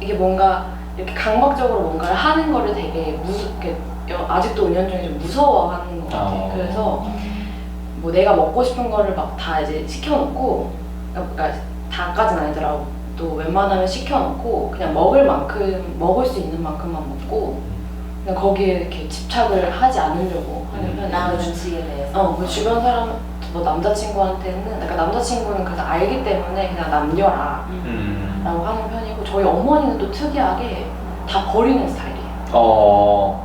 이게 뭔가 이렇게 강박적으로 뭔가를 하는 거를 되게 이렇게 아직도 은연중에 좀 무서워하는 것 같아요. 그래서 뭐 내가 먹고 싶은 거를 막 다 이제 시켜놓고, 그러니까 다까지는 아니더라도 웬만하면 시켜놓고 그냥 먹을 만큼 먹을 수 있는 만큼만 먹고 그냥 거기에 이렇게 집착을 하지 않으려고 하는 편이에요. 남은 음식에 대해서. 뭐 주변 사람, 뭐 남자친구한테는, 그러니까 남자친구는 그래서 알기 때문에 그냥 남겨라 라고 하는 편이고, 저희 어머니는 또 특이하게 다 버리는 스타일이에요.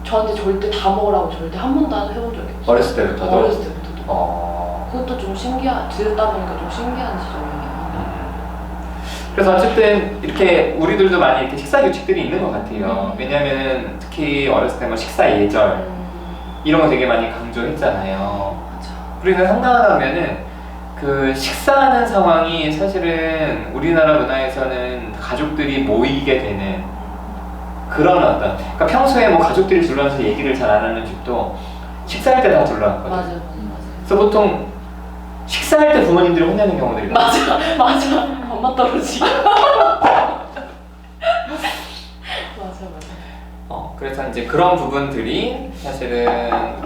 저한테 절대 다 먹으라고 절대 한 번도 해본 적이 없어요. 어렸을 때부터도? 어렸을 때부터도. 그것도 좀 듣다 보니까 좀 신기한 지점이에요. 그래서 어쨌든 이렇게 우리들도 많이 이렇게 식사 규칙들이 있는 것 같아요. 왜냐면 특히 어렸을 때 뭐 식사 예절 이런 거 되게 많이 강조했잖아요. 맞아. 우리가 상상하면은 그 식사하는 상황이 사실은 우리나라 문화에서는 가족들이 모이게 되는 그런 어떤, 그러니까 평소에 뭐 가족들이 둘러앉아서 얘기를 잘 안 하는 집도 식사할 때 다 둘러앉거든. 맞아요. 그래서 보통 식사할 때 부모님들이 혼내는 경우들이 많아요. 맞아. 엄마 떨어지고. 맞아. 그래서 이제 그런 부분들이 사실은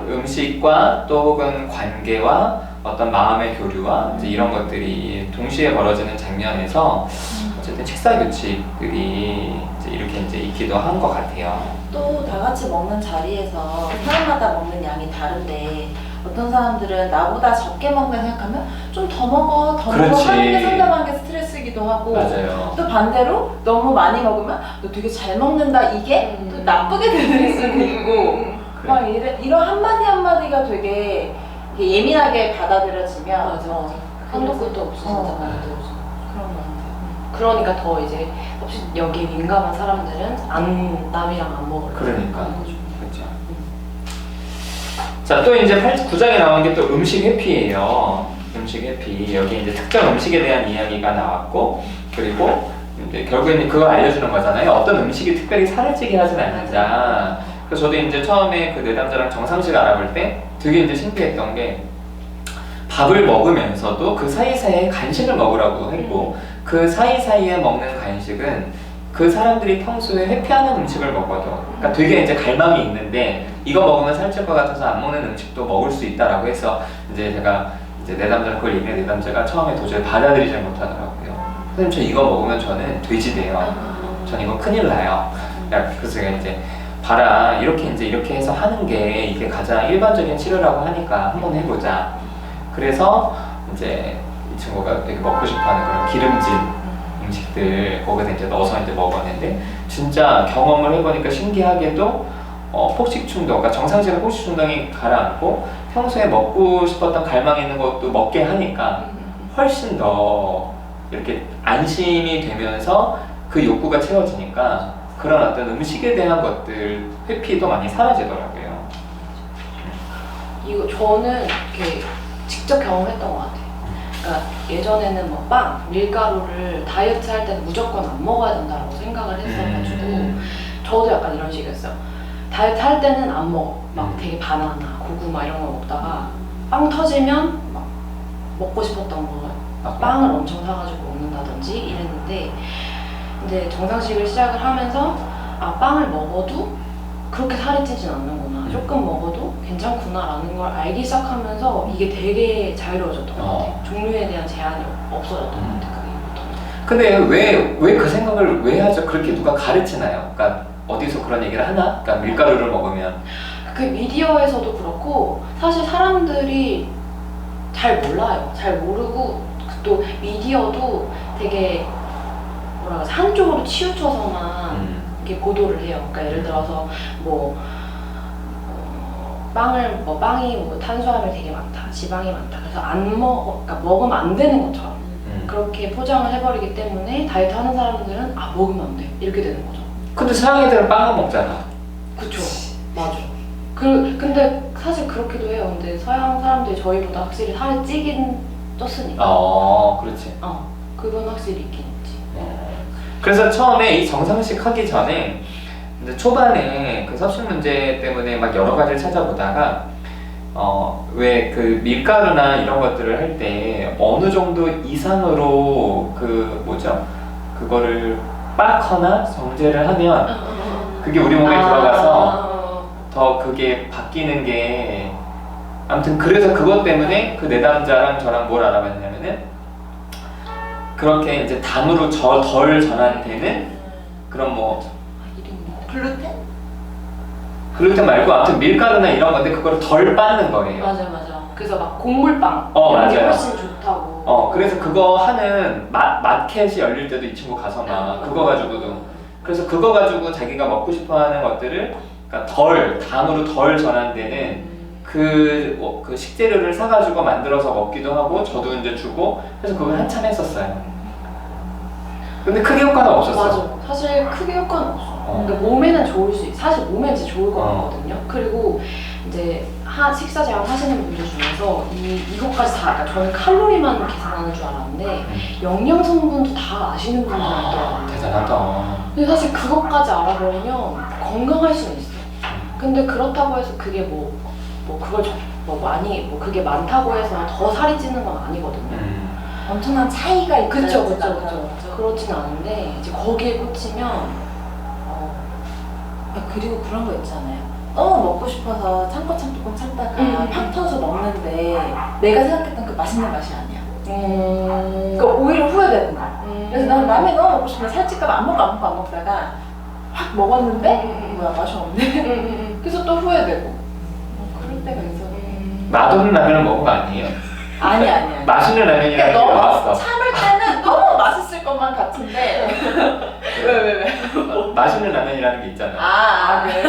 음식과 또 혹은 관계와 어떤 마음의 교류와 이제 이런 것들이 동시에 벌어지는 장면에서 어쨌든 식사 규칙들이 이제 이렇게 이제 있기도 한 것 같아요. 또 다 같이 먹는 자리에서 사람마다 먹는 양이 다른데 어떤 사람들은 나보다 적게 먹는다 생각하면 좀 더 먹어, 더 먹어 그렇지. 하는 게 상대방에게 스트레스이기도 하고, 맞아요. 또 반대로 너무 많이 먹으면 너 되게 잘 먹는다, 이게 또 나쁘게 들릴 수도 있고 막 이런 한마디 한마디가 되게 이렇게 예민하게 받아들여지면 맞아. 한도 끝도 없이 진짜 많이 들어서. 그런 것 같아요. 그러니까 더 이제 혹시 여기에 민감한 사람들은 남이랑 안 먹을 그러니까. 그렇죠. 자, 또 이제 9장에 나온 게 또 음식 회피예요. 음식 회피. 여기 이제 특정 음식에 대한 이야기가 나왔고, 그리고 이제 결국에는 그걸 알려주는 거잖아요. 어떤 음식이 특별히 살을 찌게 하진 않는다. 그래서 저도 이제 처음에 그 내담자랑 정상식 알아볼 때 되게 이제 신기했던 게, 밥을 먹으면서도 그 사이사이에 간식을 먹으라고 했고, 그 사이사이에 먹는 간식은 그 사람들이 평소에 회피하는 음식을 먹거든. 그러니까 되게 이제 갈망이 있는데 이거 먹으면 살찔 것 같아서 안 먹는 음식도 먹을 수 있다라고 해서 이제 제가 이제 내담자랑 그걸 얘기해, 내담자가 처음에 도저히 받아들이지 못하더라고요. 선생님, 저 이거 먹으면 저는 돼지 돼요. 전 이거 큰일 나요. 그래서 제가 이제 봐라, 이렇게 해서 하는 게 이게 가장 일반적인 치료라고 하니까 한번 해보자. 그래서 이제 이 친구가 되게 먹고 싶어하는 그런 기름진 음식들 거기서 이제 넣어서 이제 먹었는데, 진짜 경험을 해보니까 신기하게도 폭식 충동, 그러니까 정상적인 폭식 충동이 가라앉고 평소에 먹고 싶었던 갈망 있는 것도 먹게 하니까 훨씬 더 이렇게 안심이 되면서 그 욕구가 채워지니까 그런 어떤 음식에 대한 것들 회피도 많이 사라지더라고요. 이거 저는 이렇게 직접 경험했던 것 같아요. 그러니까 예전에는 뭐 빵, 밀가루를 다이어트 할 때는 무조건 안 먹어야 된다고 생각을 했어가지고 저도 약간 이런 식이었어요. 다이어트 할 때는 안 먹어. 막 되게 바나나, 고구마 이런 거 먹다가 빵 터지면 막 먹고 싶었던 거 빵을 엄청 사가지고 먹는다든지 이랬는데, 이제 정상식을 시작을 하면서 아, 빵을 먹어도 그렇게 살이 찌진 않는구나, 조금 먹어도 괜찮구나라는 걸 알기 시작하면서 이게 되게 자유로워졌던 것 같아요. 종류에 대한 제한이 없어졌던 것 같아요. 근데 왜 그 생각을 왜 하죠? 그렇게 누가 가르치나요? 그러니까 어디서 그런 얘기를 하나? 그러니까 밀가루를 먹으면 그 미디어에서도 그렇고 사실 사람들이 잘 몰라요. 잘 모르고 또 미디어도 되게 뭐라 그러지, 한쪽으로 치우쳐서만 이렇게 보도를 해요. 그러니까 예를 들어서 뭐 빵이 뭐 탄수화물이 되게 많다, 지방이 많다, 그래서 안 먹어, 그러니까 먹으면 안 되는 것처럼 그렇게 포장을 해버리기 때문에 다이어트 하는 사람들은 아, 먹으면 안 돼, 이렇게 되는 거죠. 근데 서양 애들은 빵은 먹잖아. 그쵸, 맞아. 근데 사실 그렇기도 해요. 근데 서양 사람들이 저희보다 확실히 살이 찌긴 쪘으니까. 그렇지. 그건 확실히 있긴 있지. 그래서 처음에 이 정상식 하기 전에 이제 초반에 그 섭식 문제 때문에 막 여러 가지를 찾아보다가 왜 그 밀가루나 이런 것들을 할 때 어느 정도 이상으로 그 뭐죠? 그거를 빻거나 정제를 하면 그게 우리 몸에 들어가서 더 그게 바뀌는 게 아무튼 그래서 그것 때문에 그 내담자랑 저랑 뭘 알아봤냐면은 그렇게 이제 당으로 덜 전환되는 그런 뭐 글루텐? 글루텐 말고 아무튼 밀가루나 이런 건데 그거를 덜 빻는 거예요. 맞아. 그래서 막 곡물빵 이런 게 맞아요. 훨씬 좋다고. 그래서 그거 하는 마켓이 열릴 때도 이 친구 가서 막 그거 가지고도 그래서 그거 가지고 자기가 먹고 싶어하는 것들을 그러니까 당으로 덜 전환되는 그 식재료를 사가지고 만들어서 먹기도 하고 저도 이제 주고 그래서 그걸 한참 했었어요. 근데 크게 효과는 없었어. 맞아. 사실 크게 효과는 없어. 근데 몸에는 좋을 수 사실 몸에는 진짜 좋을 것 같거든요. 그리고 이제 식사 제한 하시는 분들 중에서 이것까지 다 그러니까 저는 칼로리만 계산하는 줄 알았는데 영양 성분도 다 아시는 분들이 있더라고요. 대단하다. 근데 사실 그것까지 알아버리면 건강할 수는 있어. 근데 그렇다고 해서 그게 그게 많다고 해서 더 살이 찌는 건 아니거든요. 엄청난 차이가 있죠. 그쵸. 그렇진 않은데 이제 거기에 꽂히면 그리고 그런 거 있잖아요. 너무 먹고 싶어서 참고 참다가 팍 터서 먹는데 내가 생각했던 그 맛있는 맛이 아니야. 그러니까 오히려 후회되는 거야. 그래서 나는 라면 너무 먹고 싶은데 살찔까봐 안 먹다가 확 먹었는데 뭐야 맛이 없네. 그래서 또 후회되고 그럴 때가 있어. 맛없는 라면을 먹은 거 아니에요? 아니야. 맛있는 라면이라는 게 너무 나왔어. 참을 때는 너무 맛있을 것만 같은데 왜? 맛있는 라면이라는 게 있잖아. 그래?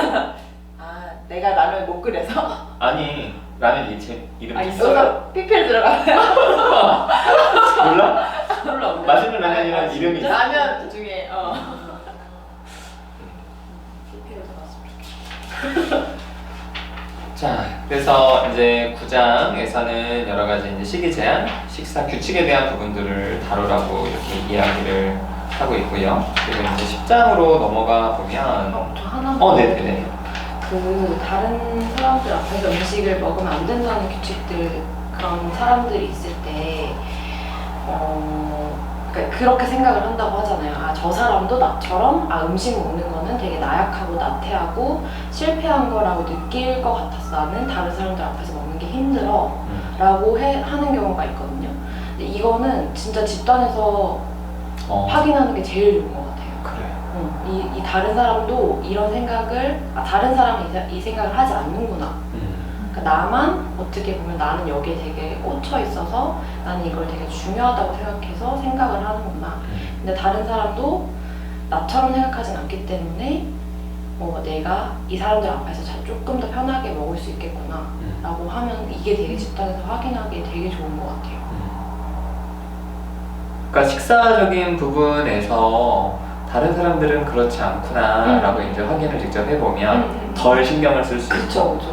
내가 라면 못 끓여서? 아니 라면 이름 있어서 PPL 들어가요? 몰라? 몰라. 맛있는 라면이라는 이름이 있어. 라면 중에 PPL 들어갔으면 자, 그래서 이제 9장에서는 여러 가지 이제 식이 제한, 식사 규칙에 대한 부분들을 다루라고 이렇게 이야기를 하고 있고요. 그리고 이제 10장으로 넘어가 보면 저 하나만. 네네네. 다른 사람들 앞에서 음식을 먹으면 안 된다는 규칙들 그런 사람들이 있을 때 그러니까 그렇게 생각을 한다고 하잖아요. 저 사람도 나처럼 음식 먹는 거는 되게 나약하고 나태하고 실패한 거라고 느낄 것 같아서 나는 다른 사람들 앞에서 먹는 게 힘들어 라고 하는 경우가 있거든요. 근데 이거는 진짜 집단에서 확인하는 게 제일 좋은 것 같아요. 그래. 이 다른 사람도 이런 생각을 다른 사람이 이 생각을 하지 않는구나. 그러니까 나만 어떻게 보면 나는 여기에 되게 꽂혀 있어서 나는 이걸 되게 중요하다고 생각해서 생각을 하는구나. 근데 다른 사람도 나처럼 생각하진 않기 때문에 내가 이 사람들 앞에서 조금 더 편하게 먹을 수 있겠구나 라고 하면 이게 되게 집단에서 확인하기 되게 좋은 것 같아요. 그러니까 식사적인 부분에서 다른 사람들은 그렇지 않구나 라고 이제 확인을 직접 해보면 덜 신경을 쓸 수 있고 그쵸.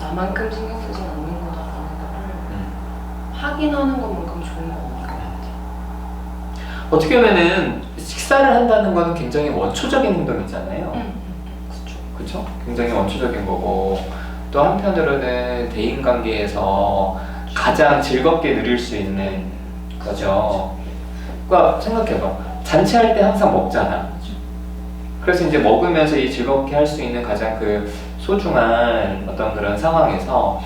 나만큼 신경 쓰진 않는구나라는 거를 확인하는 것만큼 좋은 거 없는 것 같아요. 어떻게 보면은 식사를 한다는 거는 굉장히 원초적인 행동이잖아요. 그쵸? 굉장히 원초적인 거고 또 한편으로는 대인관계에서 가장 즐겁게 누릴 수 있는 거죠. 그러니까 생각해봐. 잔치할 때 항상 먹잖아. 그래서 이제 먹으면서 이 즐겁게 할 수 있는 가장 그 소중한 어떤 그런 상황에서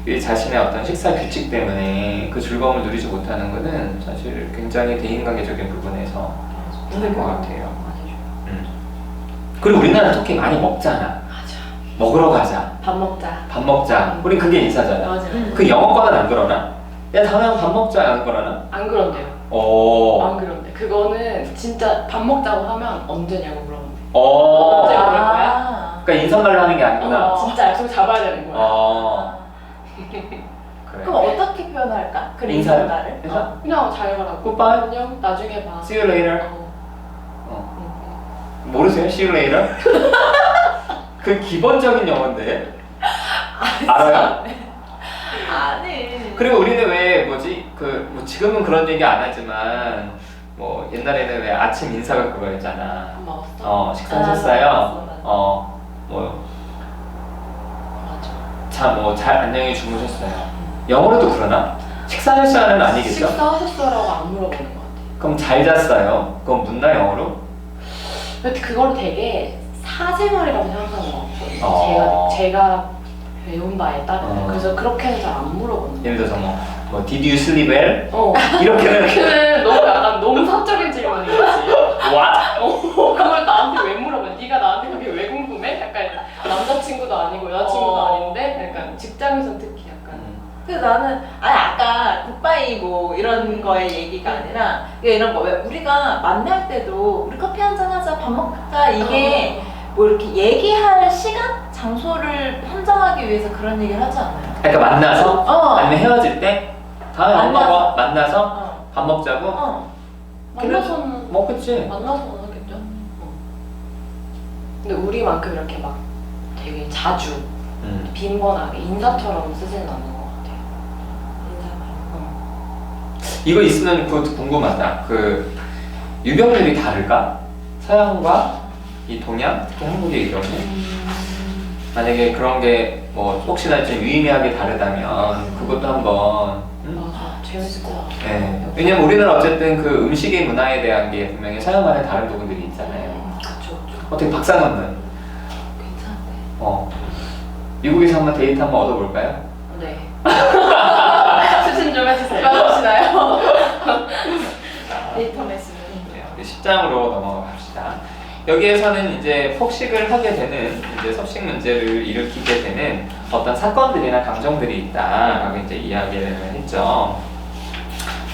이 자신의 어떤 식사 규칙 때문에 그 즐거움을 누리지 못하는 거는 사실 굉장히 대인관계적인 부분에서 힘들 것 같아요. 그리고 우리나라 특히 많이 먹잖아. 맞아. 먹으러 가자. 밥 먹자. 밥 먹자. 우린 그게 인사잖아. 맞아. 그 영어과는 안 그러나? 야 다음에 밥 먹자 안 그러나? 안 그런데요. 안 그런데. 그거는 진짜 밥 먹자고 하면 언제냐고 물어본대. 언제 그럴 거야? 그러니까 인사말로 하는 게 아니구나. 진짜 약속 잡아야 되는 거야. 그래. 그럼 어떻게 표현할까? 그 인사를? 인사를? 그냥 잘 가라고. Goodbye. 안녕. 나중에 봐. See you later. 모르세요? See you later? 그 기본적인 영어인데. 알아요? 아니. 그리고 우리는 왜 뭐 지금은 그런 얘기 안 하지만 뭐 옛날에는 왜 아침 인사가 그거였잖아. 밥 먹었어? 식사하셨어요? 맞아. 잘 안녕히 주무셨어요. 영어로도 그러나? 식사하셨어요는 아니겠죠? 식사하셨어라고 안 물어보는 것 같아. 그럼 잘 잤어요. 그건 묻나 영어로? 근데 그걸 되게 사생활이라고 생각하는 것 같거든요. 어. 제가 배운 바에 따르면. 그래서 그렇게는 잘 안 물어보는 예를 들어서 뭐 Did you sleep well? 거예요. 이렇게는 그는 너무 약간 너무 사적인 질문인 거지. What? 그걸 나한테 왜 물어봐? 네가 나한테 그게 왜 궁금해? 약간 남자친구도 아니고 여자친구도 아닌데 약간 직장에선 특히 약간 그래서 나는 아니 아까 굿바이 뭐 이런 거의 얘기가 아니라 이런 거 왜 우리가 만날 때도 우리 커피 한잔 하자 밥 먹자 이게 뭐 이렇게 얘기할 시간 장소를 선정하기 위해서 그런 얘기를 하지 않아요? 그러니까 만나서? 어. 아니면 헤어질 때? 다음에 엄마가 만나서 어. 밥 먹자고? 만나서는 뭐 그치? 만나서는 하겠죠. 근데 우리만큼 이렇게 막 되게 자주 빈번하게 인사처럼 쓰지는 않는 것 같아요. 이거 있으면 그것도 궁금하다. 그 유병률이 다를까? 서양과 이 동양, 특히 한국의 유병률? 만약에 그런 게 뭐 혹시나 좀 유의미하게 다르다면 그것도 한번 맞아, 재밌을 것 같아. 네. 왜냐면 우리는 어쨌든 그 음식의 문화에 대한 게 분명히 서양만의 다른 부분들이 있잖아요. 그쵸. 어떻게 박사님은 괜찮은데. 미국에서 한번 데이트 한번 얻어볼까요? 네. 추진 좀 해주세요. 맞으시나요? 데이터 메시지. 네, 우리 10장으로 넘어가 봅시다. 여기에서는 이제 폭식을 하게 되는 이제 섭식 문제를 일으키게 되는 어떤 사건들이나 감정들이 있다라고 이제 이야기를 했죠.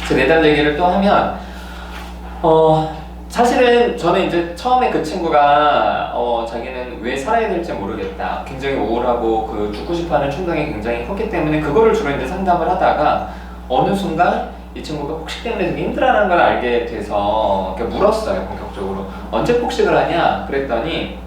그 내단 얘기를 또 하면 사실은 저는 이제 처음에 그 친구가 자기는 왜 살아야 될지 모르겠다. 굉장히 우울하고 그 죽고 싶어하는 충동이 굉장히 컸기 때문에 그거를 주로 이제 상담을 하다가 어느 순간 이 친구가 폭식 때문에 되게 힘들어하는 걸 알게 돼서 이렇게 물었어요, 본격적으로. 언제 폭식을 하냐? 그랬더니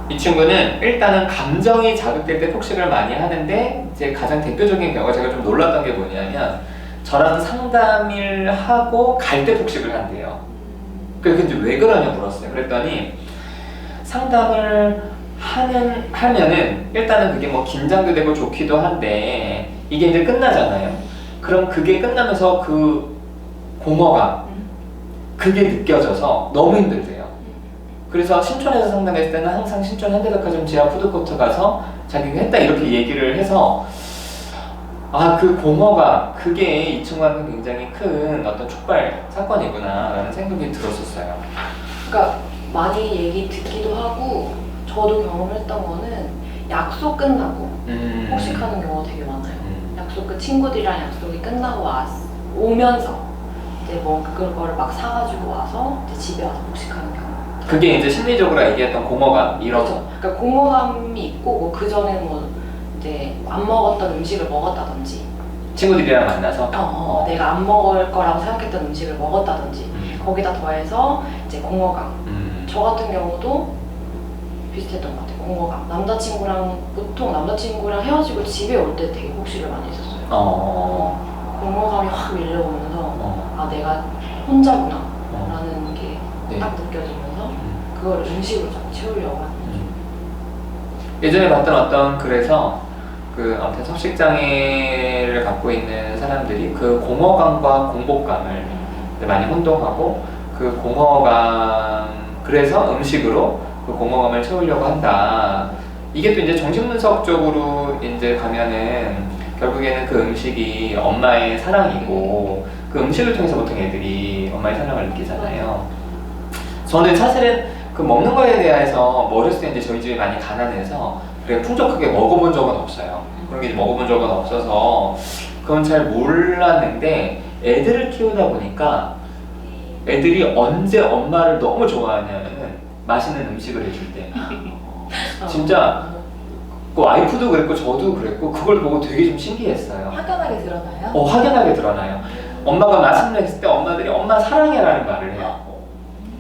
이 친구는 일단은 감정이 자극될 때 폭식을 많이 하는데 이제 가장 대표적인 경우가 제가 좀 놀랐던 게 뭐냐면 저랑 상담을 하고 갈 때 폭식을 한대요. 그래서 이제 왜 그러냐 물었어요. 그랬더니 상담을 하면은 일단은 그게 뭐 긴장도 되고 좋기도 한데 이게 이제 끝나잖아요. 그럼 그게 끝나면서 그 공허감 그게 느껴져서 너무 힘들대요. 그래서 신촌에서 상담했을 때는 항상 신촌 현대백화점 지하 푸드코트 가서 자기가 했다 이렇게 얘기를 해서 그 공허감 그게 이 친구한테 굉장히 큰 어떤 촉발 사건이구나 라는 생각이 들었었어요. 그러니까 많이 얘기 듣기도 하고 저도 경험했던 거는 약속 끝나고 폭식하는 경우가 되게 많아요. 약속 그 친구들이랑 약속이 끝나고 오면서 이제 뭐 그거를 막 사가지고 와서 이제 집에 와서 폭식하는 경우. 그게 이제 심리적으로 얘기했던 공허감 이런. 그렇죠. 그러니까 공허감이 있고 뭐 그 전에는 뭐 이제 안 먹었던 음식을 먹었다든지. 친구들이랑 만나서. 내가 안 먹을 거라고 생각했던 음식을 먹었다든지. 거기다 더해서 이제 공허감. 저 같은 경우도 비슷했던 것 같아요. 공허감. 보통 남자친구랑 헤어지고 집에 올 때 되게 폭식을 많이 했었어요. 공허감이 확 밀려오면서 내가 혼자구나 라는 게 딱 느껴지면서 그거를 음식으로 자꾸 채우려고 하는 거죠. 예전에 봤던 어떤 글에서 그 아무튼 섭식장애를 갖고 있는 사람들이 그 공허감과 공복감을 많이 혼동하고 그 공허감 그래서 음식으로 그 공허감을 채우려고 한다. 이게 또 이제 정신분석적으로 이제 가면은 결국에는 그 음식이 엄마의 사랑이고 그 음식을 통해서 보통 애들이 엄마의 사랑을 느끼잖아요. 저는 사실은 그 먹는 거에 대해서 어렸을 때 이제 저희 집이 많이 가난해서 그렇게 풍족하게 먹어본 적은 없어요. 그런 게 먹어본 적은 없어서 그건 잘 몰랐는데 애들을 키우다 보니까 애들이 언제 엄마를 너무 좋아하냐면은 맛있는 음식을 해줄 때 진짜 그 와이프도 그랬고 저도 그랬고 그걸 보고 되게 좀 신기했어요. 확연하게 드러나요? 확연하게 드러나요. 엄마가 맛있는 거 했을 때 엄마들이 엄마 사랑해라는 말을 해요.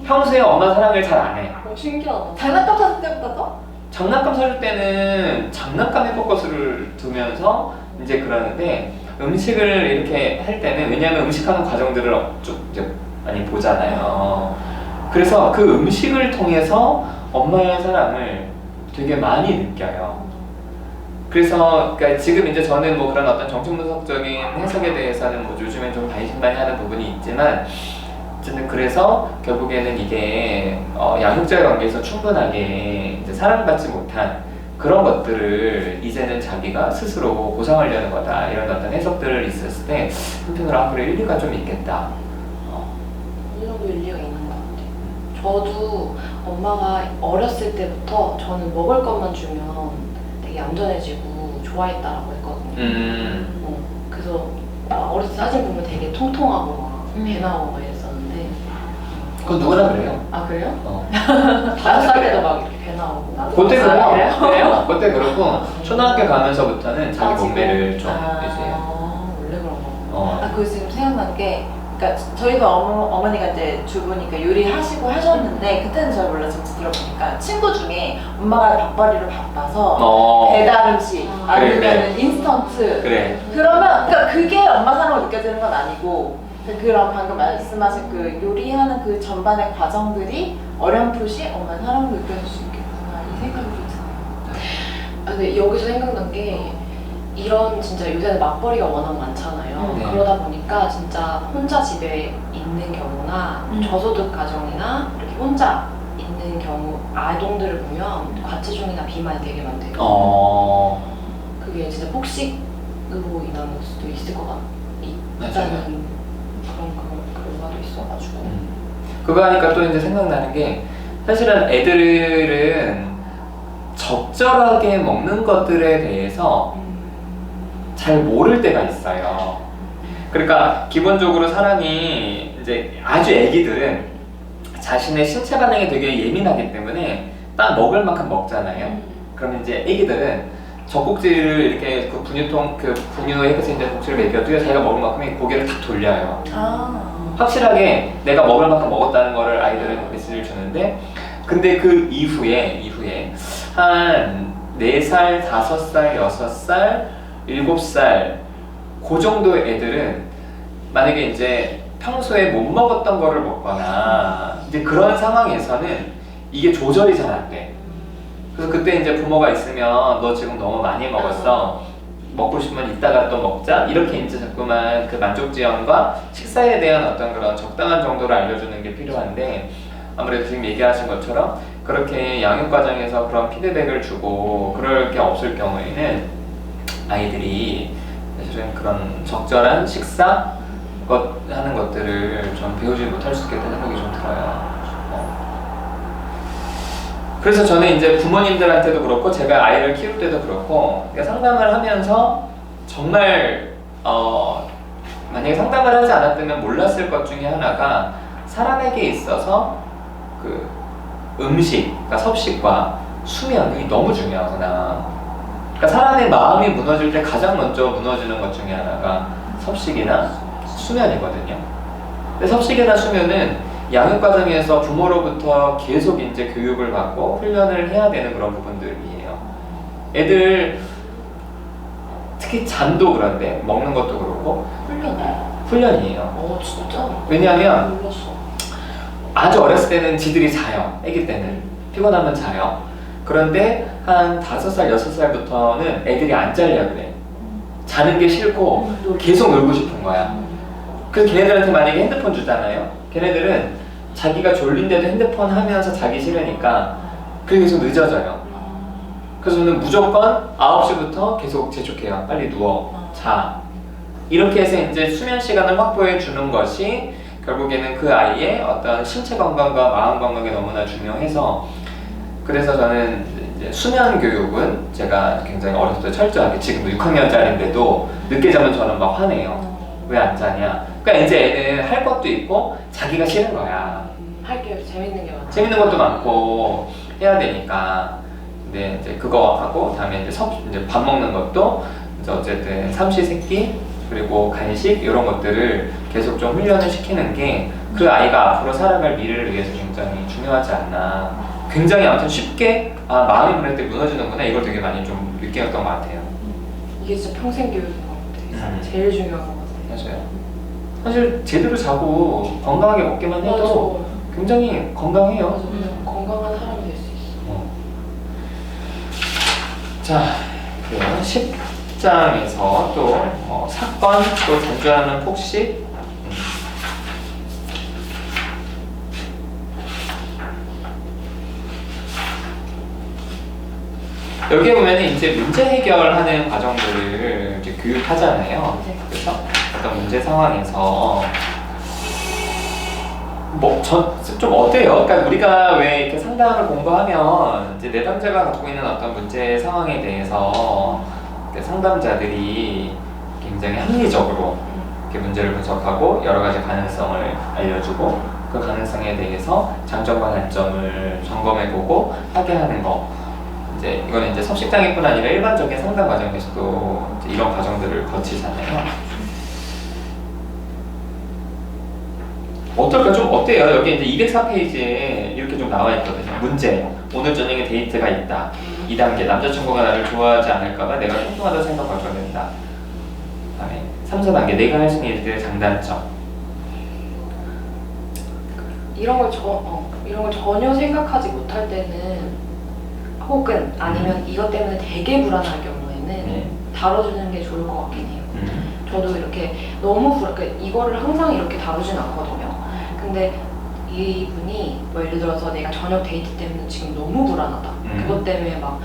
평소에 엄마 사랑을 잘 안 해. 신기하다. 장난감 샀을 때보다도? 장난감 사줄 때는 장난감에 포커스를 두면서 이제 그러는데 음식을 이렇게 할 때는 왜냐하면 음식하는 과정들을 쭉 이제 많이 보잖아요. 그래서 그 음식을 통해서 엄마의 사랑을 되게 많이 느껴요. 그래서 그러니까 지금 이제 저는 뭐 그런 어떤 정신분석적인 해석에 대해서는 뭐 요즘엔 좀 반신반의하는 부분이 있지만 어쨌든 그래서 결국에는 이게 양육자의 관계에서 충분하게 이제 사랑받지 못한 그런 것들을 이제는 자기가 스스로 보상하려는 거다 이런 어떤 해석들을 있었을 때 한편으로 아 그래 일리가 좀 있겠다. 어느 정도 일리가 있는 것 같아요. 저도 엄마가 어렸을 때부터 저는 먹을 것만 주면 되게 얌전해지고 좋아했다라고 했거든요. 그래서 어렸을 때 사진 보면 되게 통통하고 막 배 나오고 막 이랬었는데 그건 누구나 그래요. 아 그래요? 5살 때도 막 이렇게 배 나오고 그때 아, 그래요. 그래요? 그때 그렇고 초등학교 가면서부터는 자기 몸매를 좀 이제 원래 그런 거. 그거 지금 생각난 게, 그러니까 저희도 어머니가 이제 주부니까 요리하시고 하셨는데 그때는 잘 몰라 정치 들어보니까 친구 중에 엄마가 밥벌이로 바빠서 배달 음식 아니면 그래. 인스턴트 그래. 그러면 그러니까 그게 엄마 사랑으로 느껴지는 건 아니고 그런 방금 말씀하신 그 요리하는 그 전반의 과정들이 어렴풋이 엄마 사랑으로 느껴질 수 있겠구나 이 생각이 좀 드네요. 근데 여기서 생각난 게 이런 진짜 요새는 맞벌이가 워낙 많잖아요. 네. 그러다 보니까 진짜 혼자 집에 있는 경우나 저소득 가정이나 이렇게 혼자 있는 경우 아동들을 보면 과체중이나 비만이 되게 많대요. 그게 진짜 폭식으로 인한 걸 수도 있을 것 같다는 그런 결과도 있어가지고. 그거 하니까 또 이제 생각나는 게 사실은 애들은 적절하게 먹는 것들에 대해서 잘 모를 때가 있어요. 그러니까 기본적으로 사람이 이제 아주 애기들은 자신의 신체 반응에 되게 예민하기 때문에 딱 먹을 만큼 먹잖아요. 그러면 이제 애기들은 젖꼭지를 이렇게 그 분유통 그 분유에 해서 이제 독지를 먹여도 자기가 먹을 만큼의 고개를 탁 돌려요. 확실하게 내가 먹을 만큼 먹었다는 거를 아이들은 메시지를 주는데 근데 그 이후에 한 4살, 5살, 6살, 7살 그 정도 애들은 만약에 이제 평소에 못 먹었던 거를 먹거나 이제 그런 상황에서는 이게 조절이 잘 안 돼. 그래서 그때 이제 부모가 있으면 너 지금 너무 많이 먹었어. 먹고 싶으면 이따가 또 먹자. 이렇게 이제 자꾸만 그 만족지향과 식사에 대한 어떤 그런 적당한 정도를 알려주는 게 필요한데 아무래도 지금 얘기하신 것처럼 그렇게 양육 과정에서 그런 피드백을 주고 그럴 게 없을 경우에는 아이들이 사실은 그런 적절한 식사 하는 것들을 좀 배우지 못할 수 있겠다는 생각이 좀 들어요. 그래서 저는 이제 부모님들한테도 그렇고 제가 아이를 키울 때도 그렇고 상담을 하면서 정말 만약에 상담을 하지 않았다면 몰랐을 것 중에 하나가 사람에게 있어서 그 음식, 그러니까 섭식과 수면이 너무 중요하구나. 그러니까 사람의 마음이 무너질 때 가장 먼저 무너지는 것 중에 하나가 섭식이나 수면이거든요. 근데 섭식이나 수면은 양육 과정에서 부모로부터 계속 이제 교육을 받고 훈련을 해야 되는 그런 부분들이에요. 애들 특히 잠도 그런데 먹는 것도 그렇고 훈련이에요. 진짜? 왜냐하면 몰랐어. 아주 어렸을 때는 지들이 자요. 아기 때는 피곤하면 자요. 그런데 한 5살, 6살부터는 애들이 안 자려고 그래. 자는 게 싫고 계속 놀고 싶은 거야. 그래서 걔네들한테 만약에 핸드폰 주잖아요. 걔네들은 자기가 졸린데도 핸드폰 하면서 자기 싫으니까 그게 계속 늦어져요. 그래서 저는 무조건 9시부터 계속 재촉해요. 빨리 누워, 자. 이렇게 해서 이제 수면 시간을 확보해 주는 것이 결국에는 그 아이의 어떤 신체 건강과 마음 건강에 너무나 중요해서 그래서 저는 이제 수면 교육은 제가 굉장히 어렸을 때 철저하게 지금 6학년짜리인데도 늦게 자면 저는 막 화내요. 왜 안 자냐? 그러니까 이제 애는 할 것도 있고 자기가 싫은 거야. 할게 재밌는 게 많아. 재밌는 것도 많고 해야 되니까. 근데 이제 그거 하고 다음에 이제 밥 먹는 것도 이제 어쨌든 삼시세끼 그리고 간식 이런 것들을 계속 좀 훈련을 시키는 게 그 아이가 앞으로 살아갈 미래를 위해서 굉장히 중요하지 않나. 굉장히 아무튼 쉽게 마음이 그럴 때 무너지는구나 이걸 되게 많이 좀 느꼈던 것 같아요. 이게 진짜 평생 교육인 것 같아. 제일 중요한 것 같아. 맞아요. 사실 제대로 자고 건강하게 먹기만 해도 굉장히 건강해요. 건강한 사람이 될 수 있어. 자, 그래요. 10장에서 또 사건, 또 단주하는 폭식. 여기에 보면은 이제 문제 해결하는 과정들을 이제 교육하잖아요. 네. 그래서 어떤 문제 상황에서 좀 어때요? 그러니까 우리가 왜 이렇게 상담을 공부하면 이제 내담자가 갖고 있는 어떤 문제 상황에 대해서 상담자들이 굉장히 합리적으로 이렇게 문제를 분석하고 여러 가지 가능성을 알려주고 그 가능성에 대해서 장점과 단점을 점검해보고 확인하는 거. 이제 이거는 이제 섭식장애뿐 아니라 일반적인 상담 과정에서도 이제 이런 과정들을 거치잖아요. 어떨까? 좀 어때요? 여기 이제 204페이지에 이렇게 좀 나와 있거든요. 문제. 오늘 저녁에 데이트가 있다. 2단계. 남자친구가 나를 좋아하지 않을까봐 내가 뚱뚱하다 생각하게 된다. 그다음에 3, 4단계. 내가 할 수 있는 일들의 장단점. 이런 걸 전혀 생각하지 못할 때는 혹은 아니면 이것 때문에 되게 불안할 경우에는 네. 다뤄주는 게 좋을 것 같긴 해요. 저도 이렇게 너무 그러니까 이거를 항상 이렇게 다루진 않거든요. 근데 이분이 뭐 예를 들어서 내가 저녁 데이트 때문에 지금 너무 불안하다. 그것 때문에 막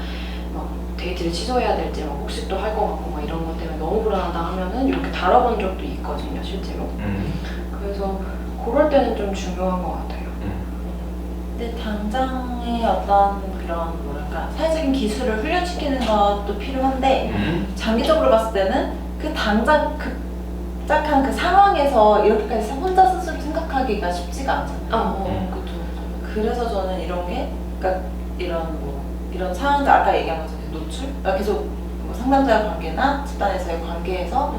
데이트를 취소해야 될지 막 혹시도 할 것 같고 막 이런 것 때문에 너무 불안하다 하면은 이렇게 다뤄본 적도 있거든요, 실제로. 그래서 그럴 때는 좀 중요한 것 같아요. 근데 당장의 어떤 그런 뭐랄까 사회적인 기술을 훈련시키는 것도 필요한데 장기적으로 봤을 때는 그 당장 급작한 그 상황에서 이렇게까지 혼자 스스로 생각하기가 쉽지가 않잖아요. 그렇죠. 그래서 저는 이런 게 그러니까 이런 상황들 아까 얘기한 것처럼 노출 계속 뭐 상담자의 관계나 집단에서의 관계에서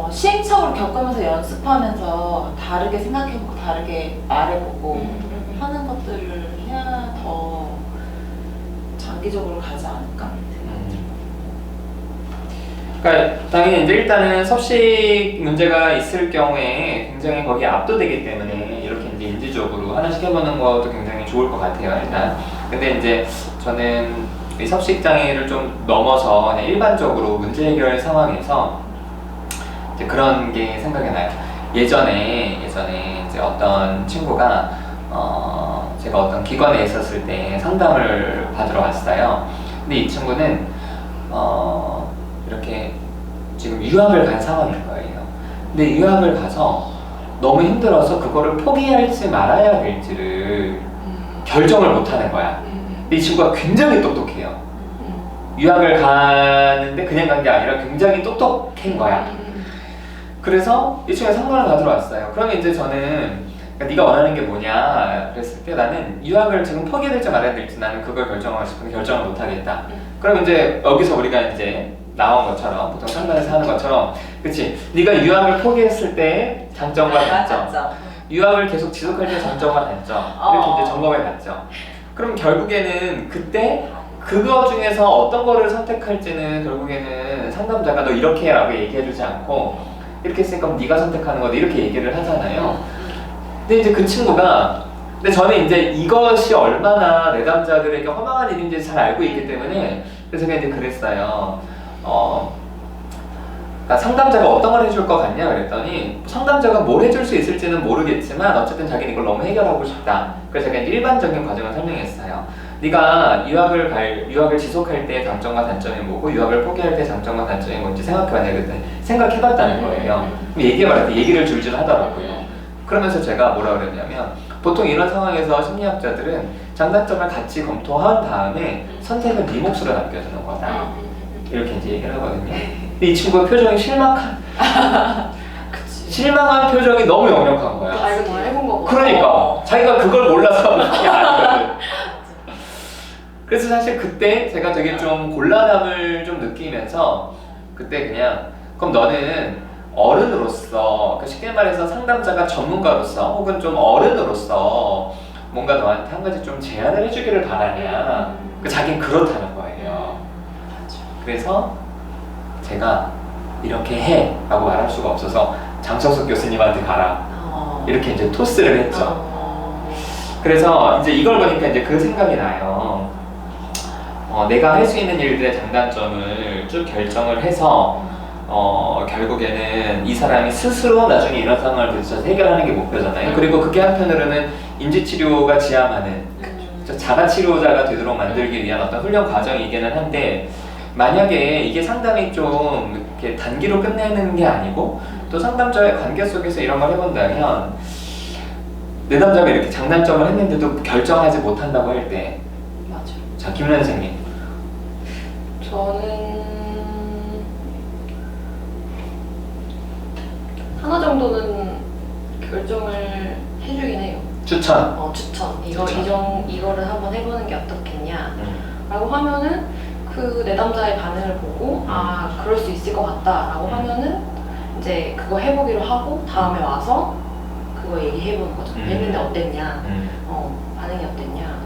시행착오를 겪으면서 연습하면서 다르게 생각해보고 다르게 말해보고 하는 것들을 해야 더 장기적으로 가지 않을까. 그러니까 당연히 이제 일단은 섭식 문제가 있을 경우에 굉장히 거기에 압도되기 때문에 이렇게 이제 인지적으로 하나씩 해보는 것도 굉장히 좋을 것 같아요, 일단. 근데 이제 저는 이 섭식 장애를 좀 넘어서 그냥 일반적으로 문제 해결 상황에서 이제 그런 게 생각이 나요. 예전에 이제 어떤 친구가 제가 어떤 기관에 있었을 때 상담을 받으러 왔어요. 근데 이 친구는 이렇게 지금 유학을 간 상황인 거예요. 근데 유학을 가서 너무 힘들어서 그거를 포기할지 말아야 될지를 결정을 못 하는 거야. 근데 이 친구가 굉장히 똑똑해요. 유학을 가는데 그냥 간 게 아니라 굉장히 똑똑한 거야. 그래서 이 친구가 상담을 받으러 왔어요. 그러면 이제 저는 그러니까 네가 원하는 게 뭐냐 그랬을 때 나는 유학을 지금 포기해야 될지 말아야 될지 나는 그걸 결정하고 싶은데 결정을 못 하겠다. 그럼 이제 여기서 우리가 이제 나온 것처럼 보통 상담에서 하는 것처럼 그치? 네가 유학을 포기했을 때 장점과 단점 유학을 계속 지속할 때 장점과 단점 이렇게 이제 점검해 봤죠. 그럼 결국에는 그때 그거 중에서 어떤 거를 선택할지는 결국에는 상담자가 너 이렇게 라고 얘기해주지 않고 이렇게 했으니까 네가 선택하는 거다 이렇게 얘기를 하잖아요. 근데 이제 그 친구가 근데 저는 이제 이것이 얼마나 내담자들에게 허망한 일인지 잘 알고 있기 때문에 그래서 제가 이제 그랬어요. 그러니까 상담자가 어떤 걸 해줄 것 같냐 그랬더니 상담자가 뭘 해줄 수 있을지는 모르겠지만 어쨌든 자기는 이걸 너무 해결하고 싶다. 그래서 제가 이제 일반적인 과정을 설명했어요. 네가 유학을 지속할 때 장점과 단점이 뭐고 유학을 포기할 때 장점과 단점이 뭔지 생각해봤냐 그랬더니 생각해봤다는 거예요. 그럼 얘기해봤더니 얘기를 줄줄 하더라고요. 그러면서 제가 뭐라 그랬냐면 보통 이런 상황에서 심리학자들은 장단점을 같이 검토한 다음에 선택은 네 몫으로 남겨주는 거다. 이렇게 이제 얘기를 하거든요. 근데 이 친구의 표정이 실망한 표정이 너무 역력한 거야. 아, 이거 다 해본 거고. 그러니까 자기가 그걸 몰라서 그게 아니거든. 그래서 사실 그때 제가 되게 좀 곤란함을 좀 느끼면서 그때 그냥 그럼 너는 어른으로서 쉽게 말해서 상담자가 전문가로서 혹은 좀 어른으로서 뭔가 너한테 한 가지 좀 제안을 해주기를 바라냐. 자기는 그렇다는 거예요. 그래서 제가 이렇게 해 라고 말할 수가 없어서 장석숙 교수님한테 가라 이렇게 이제 토스를 했죠. 그래서 이제 이걸 보니까 이제 그 생각이 나요. 내가 할 수 있는 일들의 장단점을 쭉 결정을 해서 결국에는 이 사람이 스스로 나중에 이런 상황을 부딪혀서 해결하는 게 목표잖아요. 그리고 그게 한편으로는 인지치료가 지향하는 자가치료자가 되도록 만들기 위한 어떤 훈련 과정이기는 한데, 만약에 이게 상담이 좀 이렇게 단기로 끝내는 게 아니고 또 상담자의 관계 속에서 이런 걸 해본다면, 내담자가 이렇게 장단점을 했는데도 결정하지 못한다고 할 때, 맞아. 자, 김 선생님. 저는 하나 정도는 결정을 해주긴 해요. 추천. 추천. 추천. 이거를 한번 해보는 게 어떻겠냐라고 하면은 그 내담자의 반응을 보고 그럴 수 있을 것 같다라고 하면은 이제 그거 해보기로 하고 다음에 와서 그거 얘기해보는 거죠. 했는데 어땠냐? 반응이 어땠냐?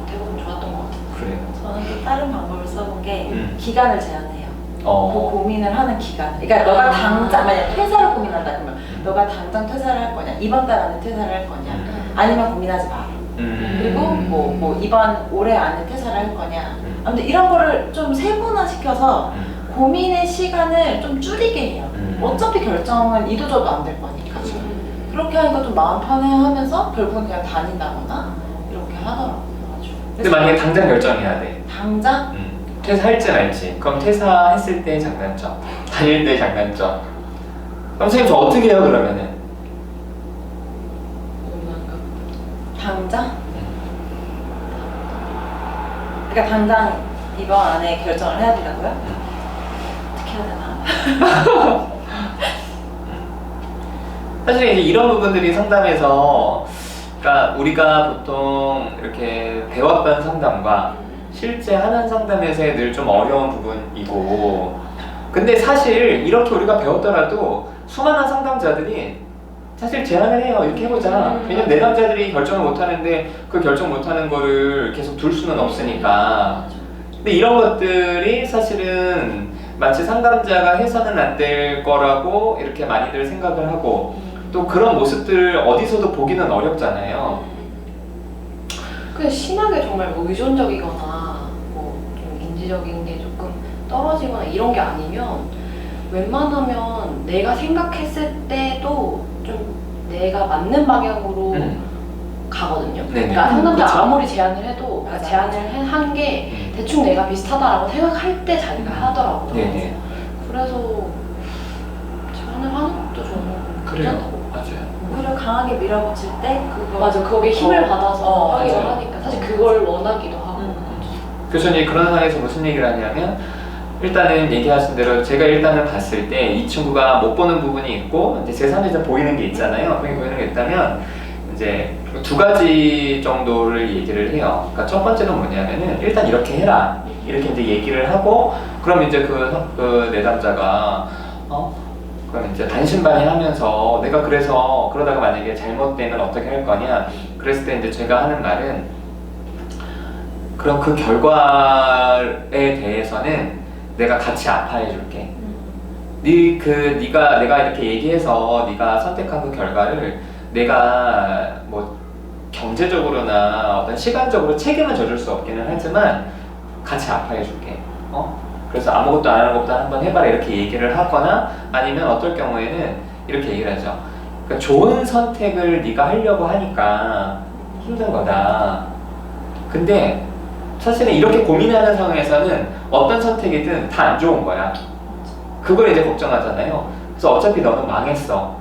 대부분 좋았던 것 같아요. 그래요. 저는 또 다른 방법을 써본 게 기간을 제한해요. 그 어. 고민을 하는 기간. 그러니까 너가 당장 만약 퇴사를 고민한다 그러면 너가 당장 퇴사를 할 거냐, 이번 달 안에 퇴사를 할 거냐, 아니면 고민하지 마. 그리고 뭐 이번 올해 안에 퇴사를 할 거냐. 아무튼 이런 거를 좀 세분화시켜서 고민의 시간을 좀 줄이게 해요. 어차피 결정은 이도저도 안 될 거니까. 그렇게 하니까 좀 마음 편해하면서 결국은 그냥 다닌다거나 이렇게 하더라고요. 근데 만약에 당장 결정해야 돼. 당장? 퇴사할지 말지. 그럼 퇴사했을 때 장단점, 다닐 때 장단점. 그럼 선생님 저 어떻게 해요 그러면은? 당장? 그러니까 당장 이번 안에 결정을 해야 된다고요? 어떻게 해야 되나? 사실 이제 이런 부분들이 상담에서, 그러니까 우리가 보통 이렇게 배웠던 상담과 실제 하는 상담에서의 늘 좀 어려운 부분이고, 근데 사실 이렇게 우리가 배웠더라도 수많은 상담자들이 사실 제안을 해요. 이렇게 해보자. 왜냐면 내담자들이 결정을 못하는데 그 결정 못하는 거를 계속 둘 수는 없으니까. 근데 이런 것들이 사실은 마치 상담자가 해서는 안 될 거라고 이렇게 많이들 생각을 하고, 또 그런 모습들을 어디서도 보기는 어렵잖아요. 그냥 심하게 정말 뭐 의존적이거나 뭐 좀 인지적인 게 조금 떨어지거나 이런 게 아니면 웬만하면 내가 생각했을 때도 좀 내가 맞는 방향으로 가거든요. 네네. 그러니까 상담자 그쵸? 아무리 제안을 해도 그러니까 제안을 한 게 대충 내가 비슷하다라고 생각할 때 자기가 하더라고요. 네네. 그래서 제안을 하는 것도 저는 그래요. 괜찮다고. 맞아요. 오히려 강하게 밀어붙일 때 그거 맞아, 거기에 힘을 받아서 하기를 맞아요. 하니까 사실 그걸 원하기도 하고. 그래서 이제 그런 상황에서 무슨 얘기를 하냐면, 일단은 얘기하신 대로 제가 일단은 봤을 때 이 친구가 못 보는 부분이 있고 이제 제3자에서 보이는 게 있잖아요. 그게 보이는 게 있다면 이제 두 가지 정도를 얘기를 해요. 그러니까 첫 번째는 뭐냐면은 일단 이렇게 해라. 이렇게 이제 얘기를 하고, 그럼 이제 그 내담자가 그럼 이제 반신반의하면서 내가 그래서 그러다가 만약에 잘못되면 어떻게 할 거냐. 그랬을 때 이제 제가 하는 말은, 그럼 그 결과에 대해서는 내가 같이 아파해 줄게. 네가 내가 이렇게 얘기해서 네가 선택한 그 결과를 내가 뭐 경제적으로나 어떤 시간적으로 책임은 져줄 수 없기는 하지만 같이 아파해 줄게. 그래서 아무것도 안 하는 것보다 한번 해봐라 이렇게 얘기를 하거나, 아니면 어떨 경우에는 이렇게 얘기를 하죠. 그러니까 좋은 선택을 네가 하려고 하니까 힘든 거다. 근데 사실은 이렇게 고민하는 상황에서는 어떤 선택이든 다 안 좋은 거야. 그걸 이제 걱정하잖아요. 그래서 어차피 너는 망했어.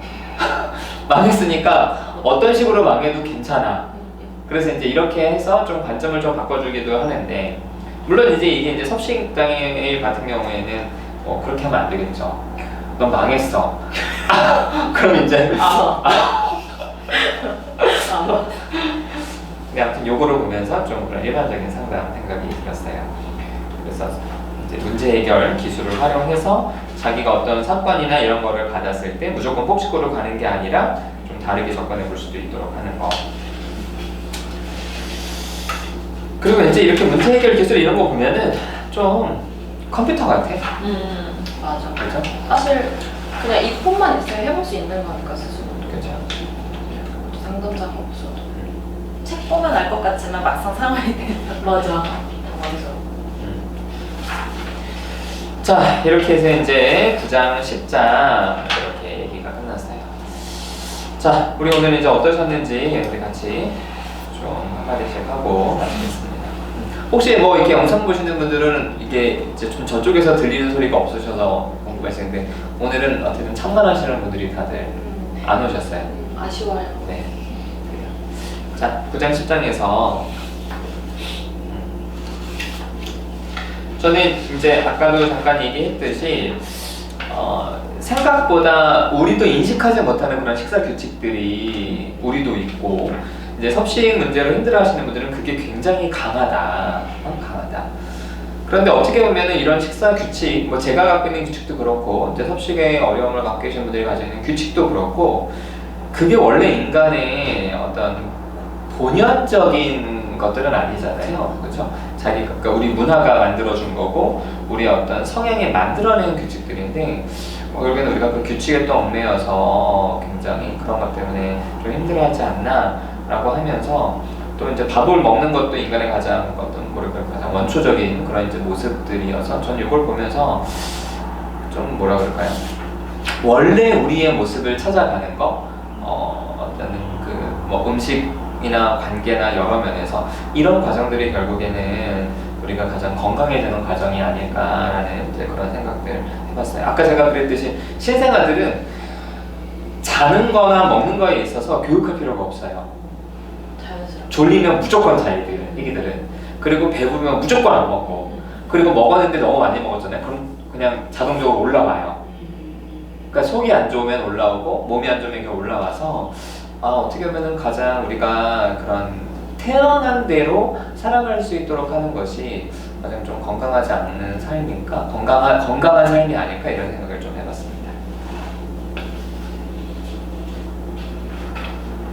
망했으니까 어떤 식으로 망해도 괜찮아. 그래서 이제 이렇게 해서 좀 관점을 좀 바꿔주기도 하는데, 물론 이게 이제 섭식장애 같은 경우에는 그렇게 하면 안 되겠죠. 넌 망했어. 그럼 이제 근데 아무튼 요거를 보면서 좀 그런 일반적인 상담 생각이 들었어요. 그래서 이제 문제 해결 기술을 활용해서 자기가 어떤 사건이나 이런 거를 받았을 때 무조건 폭식고로 가는 게 아니라 좀 다르게 접근해 볼 수도 있도록 하는 거. 그리고 이제 이렇게 문제 해결 기술 이런 거 보면은 좀 컴퓨터 같아. 맞아. 그렇죠? 사실 그냥 이 폰만 있으면 해볼 수 있는 거니까 스스로. 그렇죠. 상담자가 없어도. 책 보면 알 것 같지만 막상 상황이 되면 맞아. 자, 이렇게 해서 이제 9장, 10장 이렇게 얘기가 끝났어요. 자, 우리 오늘 이제 어떠셨는지 우리 같이 좀 한마디씩 하고 마치겠습니다. 혹시 뭐 이렇게 영상 보시는 분들은 이게 이제 좀 저쪽에서 들리는 소리가 없으셔서 궁금하시는데 오늘은 어쨌든 참관하시는 분들이 다들 안 오셨어요. 아쉬워요. 네. 자, 9장 10장에서 저는 이제 아까도 잠깐 얘기했듯이 생각보다 우리도 인식하지 못하는 그런 식사 규칙들이 우리도 있고 이제 섭식 문제로 힘들어하시는 분들은 그게 굉장히 강하다. 그런데 어떻게 보면은 이런 식사 규칙, 뭐 제가 갖고 있는 규칙도 그렇고 이제 섭식에 어려움을 갖고 계신 분들이 가지고 있는 규칙도 그렇고 그게 원래 인간의 어떤 본연적인 것들은 아니잖아요. 그렇죠? 그러니까 우리 문화가 만들어준 거고 우리 어떤 성향에 만들어낸 규칙들인데 결국에는 우리가 그 규칙에 또 얽매여서 굉장히 그런 것 때문에 좀 힘들어하지 않나 라고 하면서 또 이제 밥을 먹는 것도 인간의 가장 어떤 가장 원초적인 그런 이제 모습들이어서 전 이걸 보면서 좀 뭐라 그럴까요? 원래 우리의 모습을 찾아가는 거 어떤 그 뭐 음식이나 관계나 여러 면에서 이런 과정들이 결국에는 우리가 가장 건강해지는 과정이 아닐까라는 이제 그런 생각들 해봤어요. 아까 제가 그랬듯이 신생아들은 자는 거나 먹는 거에 있어서 교육할 필요가 없어요. 자연스럽게. 졸리면 무조건 자 애기들은. 그리고 배부르면 무조건 안 먹고 그리고 먹었는데 너무 많이 먹었잖아요. 그럼 그냥 자동적으로 올라와요. 그러니까 속이 안 좋으면 올라오고 몸이 안 좋으면 올라와서 어떻게 보면은 가장 우리가 그런 태어난 대로 살아갈 수 있도록 하는 것이 가장 좀 건강하지 않는 삶인가? 건강한 삶이 아닐까 이런 생각을 좀 해봤습니다.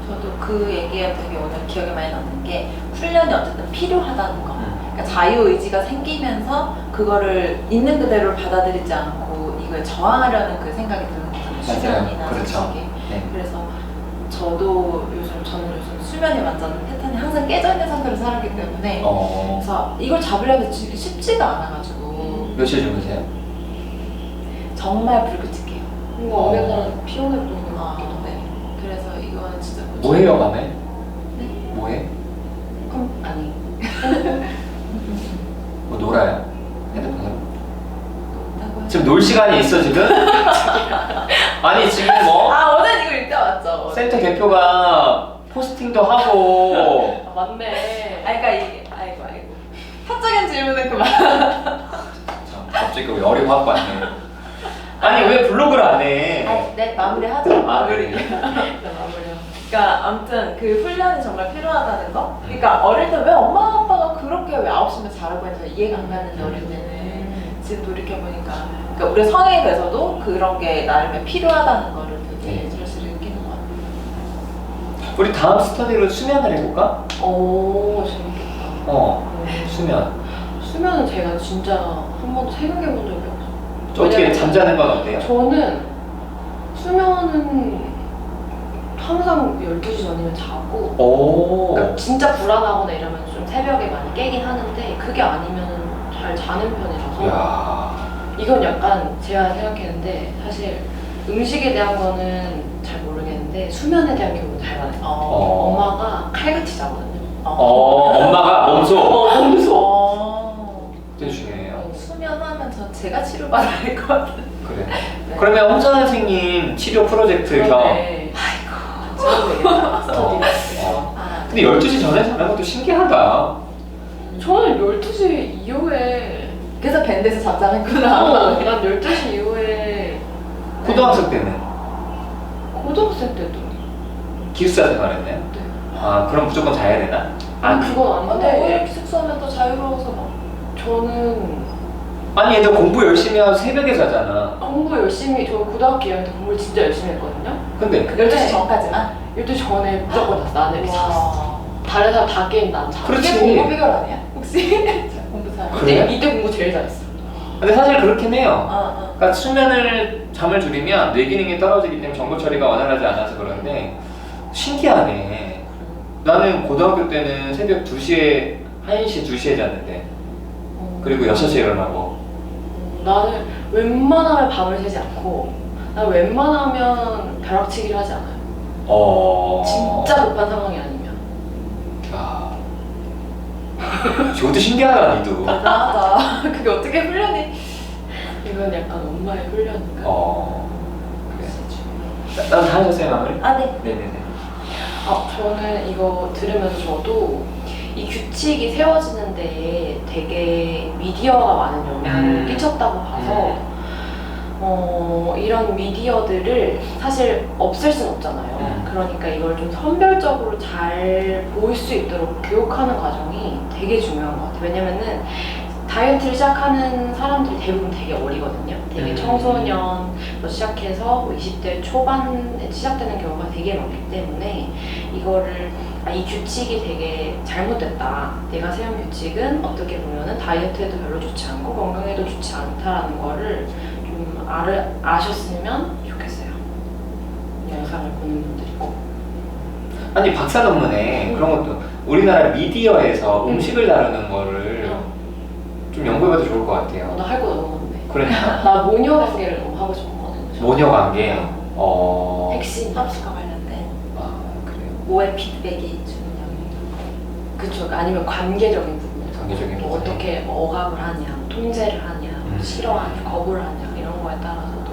저도 그 얘기가 되게 오늘 기억에 많이 남는 게 훈련이 어쨌든 필요하다는 거. 그러니까 자유의지가 생기면서 그거를 있는 그대로 받아들이지 않고 이걸 저항하려는 그 생각이 드는 거잖아요. 수면이나 그렇죠. 섭식에. 네. 그래서 저는 요즘 수면이 완전 패턴이 항상 깨져 있는 상태로 살았기 때문에 그래서 이걸 잡으려면 쉽지가 않아가지고 며칠 주무세요? 정말 불규칙해요. 뭔가 어느 사람 피곤해 보이는 것 같기도 해. 네. 그래서 이거는 진짜 뭐 해요 밤에? 네? 뭐 해? 그럼 아니. 뭐 놀아요? 핸드폰으로? 논다고요? 지금 놀 시간이 있어 지금? 아니 지금 뭐 어제 이거 읽다 왔죠. 센터 대표가 포스팅도 하고 아, 맞네. 그러니까 이게 아이고 사적인 질문은 그만. 참, 갑자기 왜 어려워 갖고 왔네. 아니 왜 블로그를 안 해? 네 마무리하죠. 그래. 그러니까 아무튼 그 훈련이 정말 필요하다는 거. 그러니까 어릴 때 왜 엄마 아빠가 그렇게 왜 9시면 자라고 해서 이해가 안 가는데 어릴 때는 지금 돌이켜 보니까 그러니까 우리 성인이 돼서도 그런 게 나름의 필요하다는 거를 되게 절실히 느끼는 것 같아요. 우리 다음 스터디로 수면을 해볼까? 오, 재밌겠다. 수면. 수면은 제가 진짜 한 번도 생각해 본 적이 없어요. 어떻게 왜냐면 잠자는 건 어때요? 저는 수면은 항상 12시 전이면 자고 오. 그러니까 진짜 불안하거나 이러면 좀 새벽에 많이 깨긴 하는데 그게 아니면 잘 자는 편이라서 야. 이건 약간 제가 생각했는데 사실 음식에 대한 거는 잘 모르겠는데 수면에 대한 기억은 잘 나요. 엄마가 칼같이 자거든요. 엄마가 몸소. 몸소. 되게 중요해요. 수면하면 전 제가 치료받아야 될 것 같아요. 그래. 네. 그러면 홍선 선생님 치료 프로젝트 겸. 그런데 저도 되겠다. 스터디. 근데 12시 전에 자는 것도 신기하다. 저는 12시 이후에 그래서 밴드에서 잠잠했구나. 난 12시 이후에 고등학생 때는 고등학생 때도 기숙사 생활했나요? 네. 그럼 무조건 자야 되나? 그건 근데 아닌데 왜 숙소하면 또 자유로워서 막. 저는 아니 얘들 공부 열심히 하고 새벽에 자잖아. 공부 열심히 저 고등학교 2학년 때 공부를 진짜 열심히 했거든요. 근데 12시 전까지만? 12시 전에 무조건 잤어. 나는 잤어. 와. 다른 사람 다 게임 난 잤어. 그렇지. 이게 공부 비결 아니야? 혹시? 공부 잘. 그래? 이때 공부 제일 잘했어. 근데 사실 그렇긴 해요. 어. 그러니까 잠을 줄이면 뇌 기능이 떨어지기 때문에 정보 처리가 원활하지 않아서 그런데 신기하네. 나는 고등학교 때는 새벽 2시에 1시, 2시에 잤는데 그리고 6시에 일어나고 나는 웬만하면 밤을 새지 않고 난 웬만하면 벼락치기를 하지 않아요. 진짜 급한 상황이 아니면. 야. 저것도 신기하다, 니도. 맞아. 그게 어떻게 훈련이? 이건 약간 엄마의 훈련인가? 그래. 나도 다 하셨어요, 마무리? 아, 네. 네네네. 저는 이거 들으면서 저도 이 규칙이 세워지는데 되게 미디어가 많은 영향을 끼쳤다고 봐서 이런 미디어들을 사실 없앨 순 없잖아요. 그러니까 이걸 좀 선별적으로 잘 보일 수 있도록 교육하는 과정이 되게 중요한 것 같아요. 왜냐면은 다이어트를 시작하는 사람들이 대부분 되게 어리거든요. 되게 청소년부터 시작해서 20대 초반에 시작되는 경우가 되게 많기 때문에 이거를 이 규칙이 되게 잘못됐다. 내가 세운 규칙은 어떻게 보면은 다이어트에도 별로 좋지 않고 건강에도 좋지 않다라는 거를 좀 아셨으면 좋겠어요. 이 영상을 보는 분들이 꼭. 아니, 박사 논문에 그런 것도 우리나라 미디어에서 음식을 다루는 거를 좀 연구해봐도 좋을 것 같아요. 나 할 거 너무 많네. 그러니까. 나 모녀 관계를 너무 하고 싶었거든요. 모녀 관계. 핵심. 합숙과 관련된 아, 그래요. 뭐에 피드백이 주는 영향. 그쵸. 아니면 관계적인 부분에서 관계적인 뭐 부분에. 어떻게 억압을 하냐, 통제를 하냐, 싫어하냐, 거부를 하냐 이런 거에 따라서도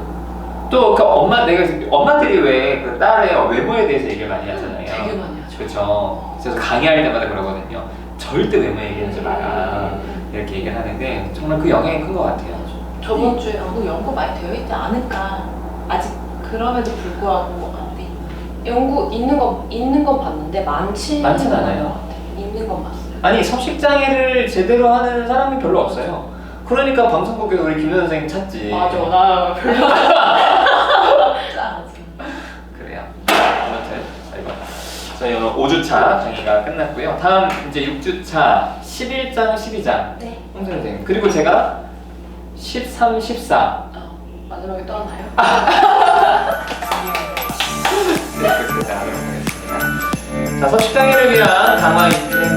또 그 엄마들이 왜 그 딸의 외모에 대해서 얘기를 많이 하잖아요. 되게 많이 하죠. 그렇죠. 그래서 강의할 때마다 그러거든요. 절대 외모 얘기하지 마라. 이렇게 얘기를 하는데 정말 그 영향이 큰 것 같아요. 저번 주에 연구 많이 되어 있지 않을까. 아직 그럼에도 불구하고 안 돼 있나. 연구 있는 건 봤는데 많지는 많진 않아요. 않은 것 같아요. 있는 건 봤어요. 아니, 성식장애를 제대로 하는 사람이 별로 없어요. 그러니까 방송국에서 우리 김현 선생님 찾지. 맞아. 나 별로 진짜. 그래요. 아무튼 저희 오늘 5주차 강의가 끝났고요. 다음 이제 6주차 11장, 12장. 네. 홍 선생님. 그리고 제가 13, 14. 마지막에 또 하나요? 네, 그렇게 하도록 하겠습니다. 자, 성식장애를 위한 강화 인생